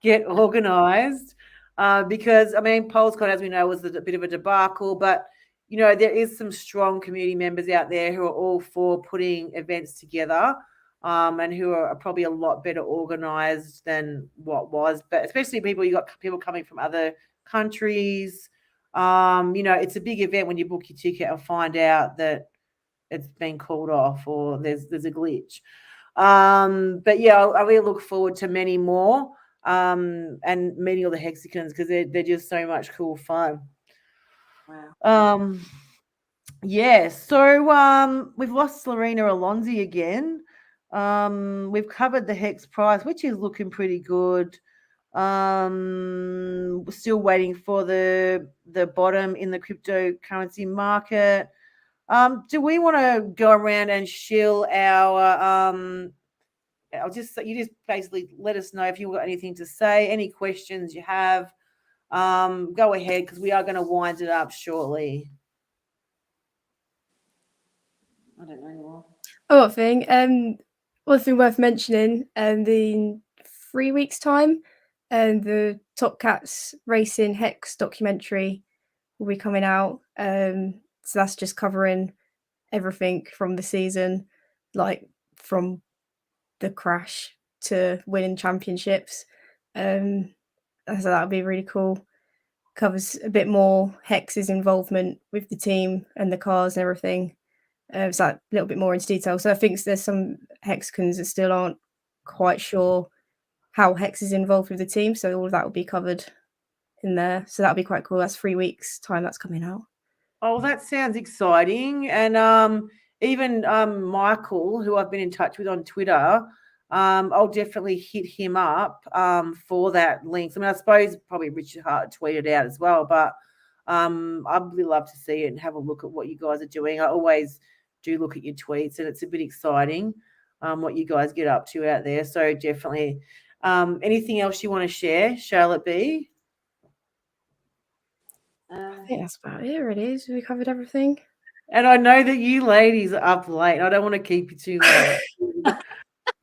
get organized. Because, I mean, PulseCon, as we know, was a bit of a debacle, but, there is some strong community members out there who are all for putting events together, and who are probably a lot better organized than what was. But especially you got people coming from other countries. It's a big event when you book your ticket and find out that it's been called off or there's a glitch. But yeah, I really look forward to many more. And meeting all the Hexicans, because they're just so much cool fun. Wow. Yeah, so we've lost Lorena Alonzi again. We've covered the Hex price, which is looking pretty good. We're still waiting for the bottom in the cryptocurrency market. Do we want to go around and shill our you just basically let us know if you've got anything to say, any questions you have. Go ahead, because we are going to wind it up shortly. I don't know anymore. Oh, one thing. One thing worth mentioning, in 3 weeks' time, the Top Cats Racing Hex documentary will be coming out. So that's just covering everything from the season, like from the crash to winning championships. So that'll be really cool. Covers a bit more Hex's involvement with the team and the cars and everything. So a little bit more into detail. So I think there's some Hexicans that still aren't quite sure how Hex is involved with the team. So all of that will be covered in there. So that'll be quite cool. That's 3 weeks' time that's coming out. Oh, that sounds exciting. And even Michael, who I've been in touch with on Twitter, I'll definitely hit him up for that link. I mean, I suppose probably Richard Hart tweeted out as well, but I'd really love to see it and have a look at what you guys are doing. I always do look at your tweets, and it's a bit exciting what you guys get up to out there. So definitely. Anything else you want to share, Charlotte B? I think that's about it. It is. We covered everything. And I know that you ladies are up late. I don't want to keep you too long.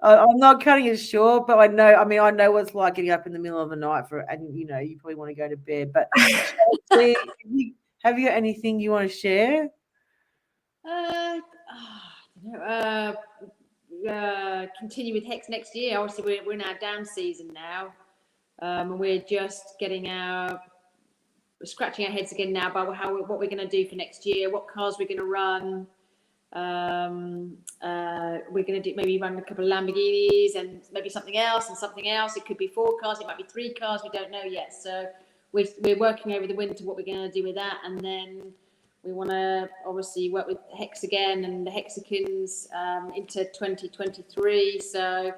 I'm not cutting it short, but I know what it's like getting up in the middle of the night and you probably want to go to bed. But have you got anything you want to share? continue with Hex next year. Obviously, we're in our down season now, and we're just scratching our heads again now about what we're going to do for next year, what cars we're going to run. We're going to maybe run a couple of Lamborghinis and maybe something else and something else. It could be 4 cars, it might be 3 cars, we don't know yet. So we're working over the winter what we're going to do with that, and then we want to obviously work with Hex again and the Hexicans into 2023. So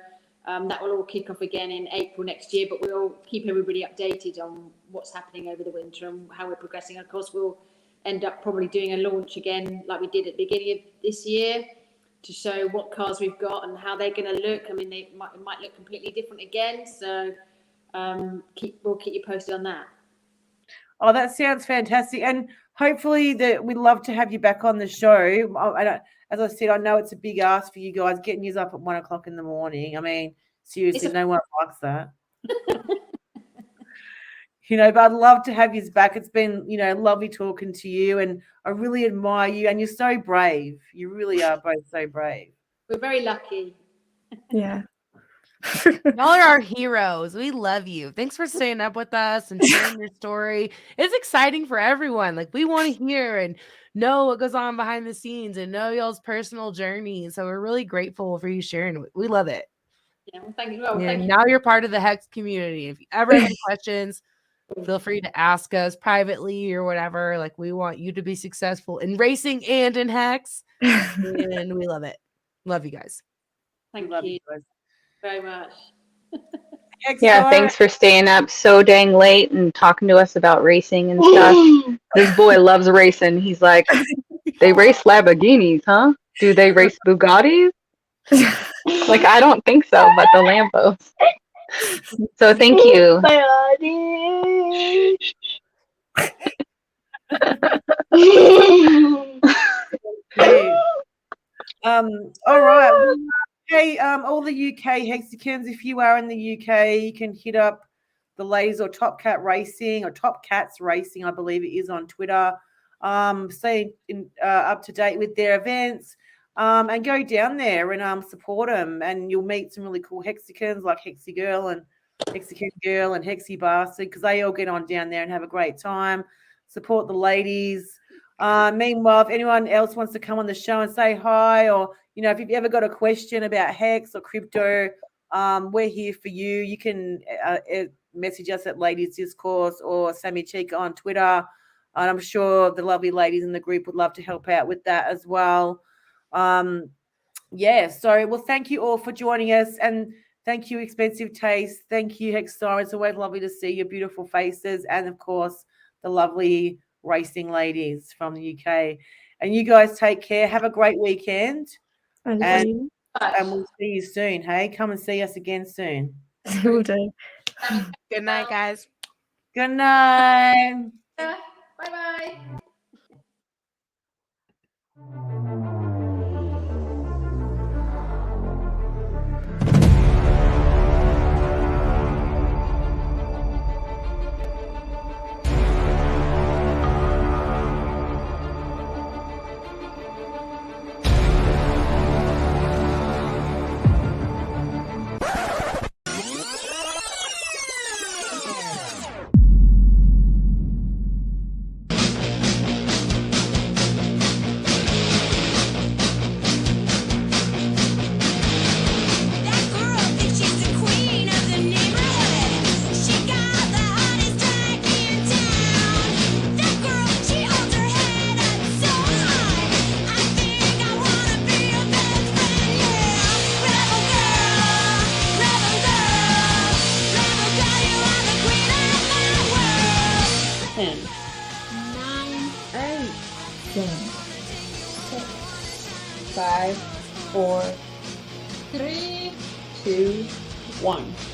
that will all kick off again in April next year, but we'll keep everybody updated on what's happening over the winter and how we're progressing. Of course, we'll end up probably doing a launch again like we did at the beginning of this year to show what cars we've got and how they're going to look. I mean, it might look completely different again. So we'll keep you posted on that. Oh, that sounds fantastic. And hopefully we'd love to have you back on the show. As I said, I know it's a big ask for you guys, getting you up at 1 o'clock in the morning. I mean, seriously, no one likes that. But I'd love to have you back. It's been, lovely talking to you, and I really admire you, and you're so brave. You really are both so brave. We're very lucky. Yeah. Y'all are our heroes. We love you. Thanks for staying up with us and sharing your story. It's exciting for everyone. Like, we want to hear and know what goes on behind the scenes and know y'all's personal journey. So we're really grateful for you sharing. We love it. Yeah, well, thank you. Well, and thank you. now you're part of the Hex community. If you ever have any questions, feel free to ask us privately or whatever. Like, we want you to be successful in racing and in Hex. And we love it. Love you guys. Thank you very much. Yeah, thanks for staying up so dang late and talking to us about racing and stuff. This boy loves racing. He's like, they race Lamborghinis, huh? Do they race Bugattis? Like, I don't think so, but the Lambos. So thank you. All right. Hey, all the UK Hexicans, if you are in the UK, you can hit up the ladies or Top Cat Racing or Top Cats Racing, I believe it is, on Twitter. Stay up to date with their events, and go down there and support them, and you'll meet some really cool Hexicans like Hexy Girl and Hexican Girl and Hexy Bastard, because they all get on down there and have a great time. Support the ladies. Meanwhile, if anyone else wants to come on the show and say hi, or if you've ever got a question about Hex or crypto, we're here for you. You can message us at Ladies Discourse or Sammy Chica on Twitter, and I'm sure the lovely ladies in the group would love to help out with that as well. Well, thank you all for joining us, and thank you, Expensive Taste. Thank you, Hex Star. It's always lovely to see your beautiful faces, and of course the lovely racing ladies from the UK. And you guys take care. Have a great weekend. And we'll see you soon. Hey, come and see us again soon. Will do. Good night, guys. Good night. Bye-bye. Five, four, 3, 2, 1.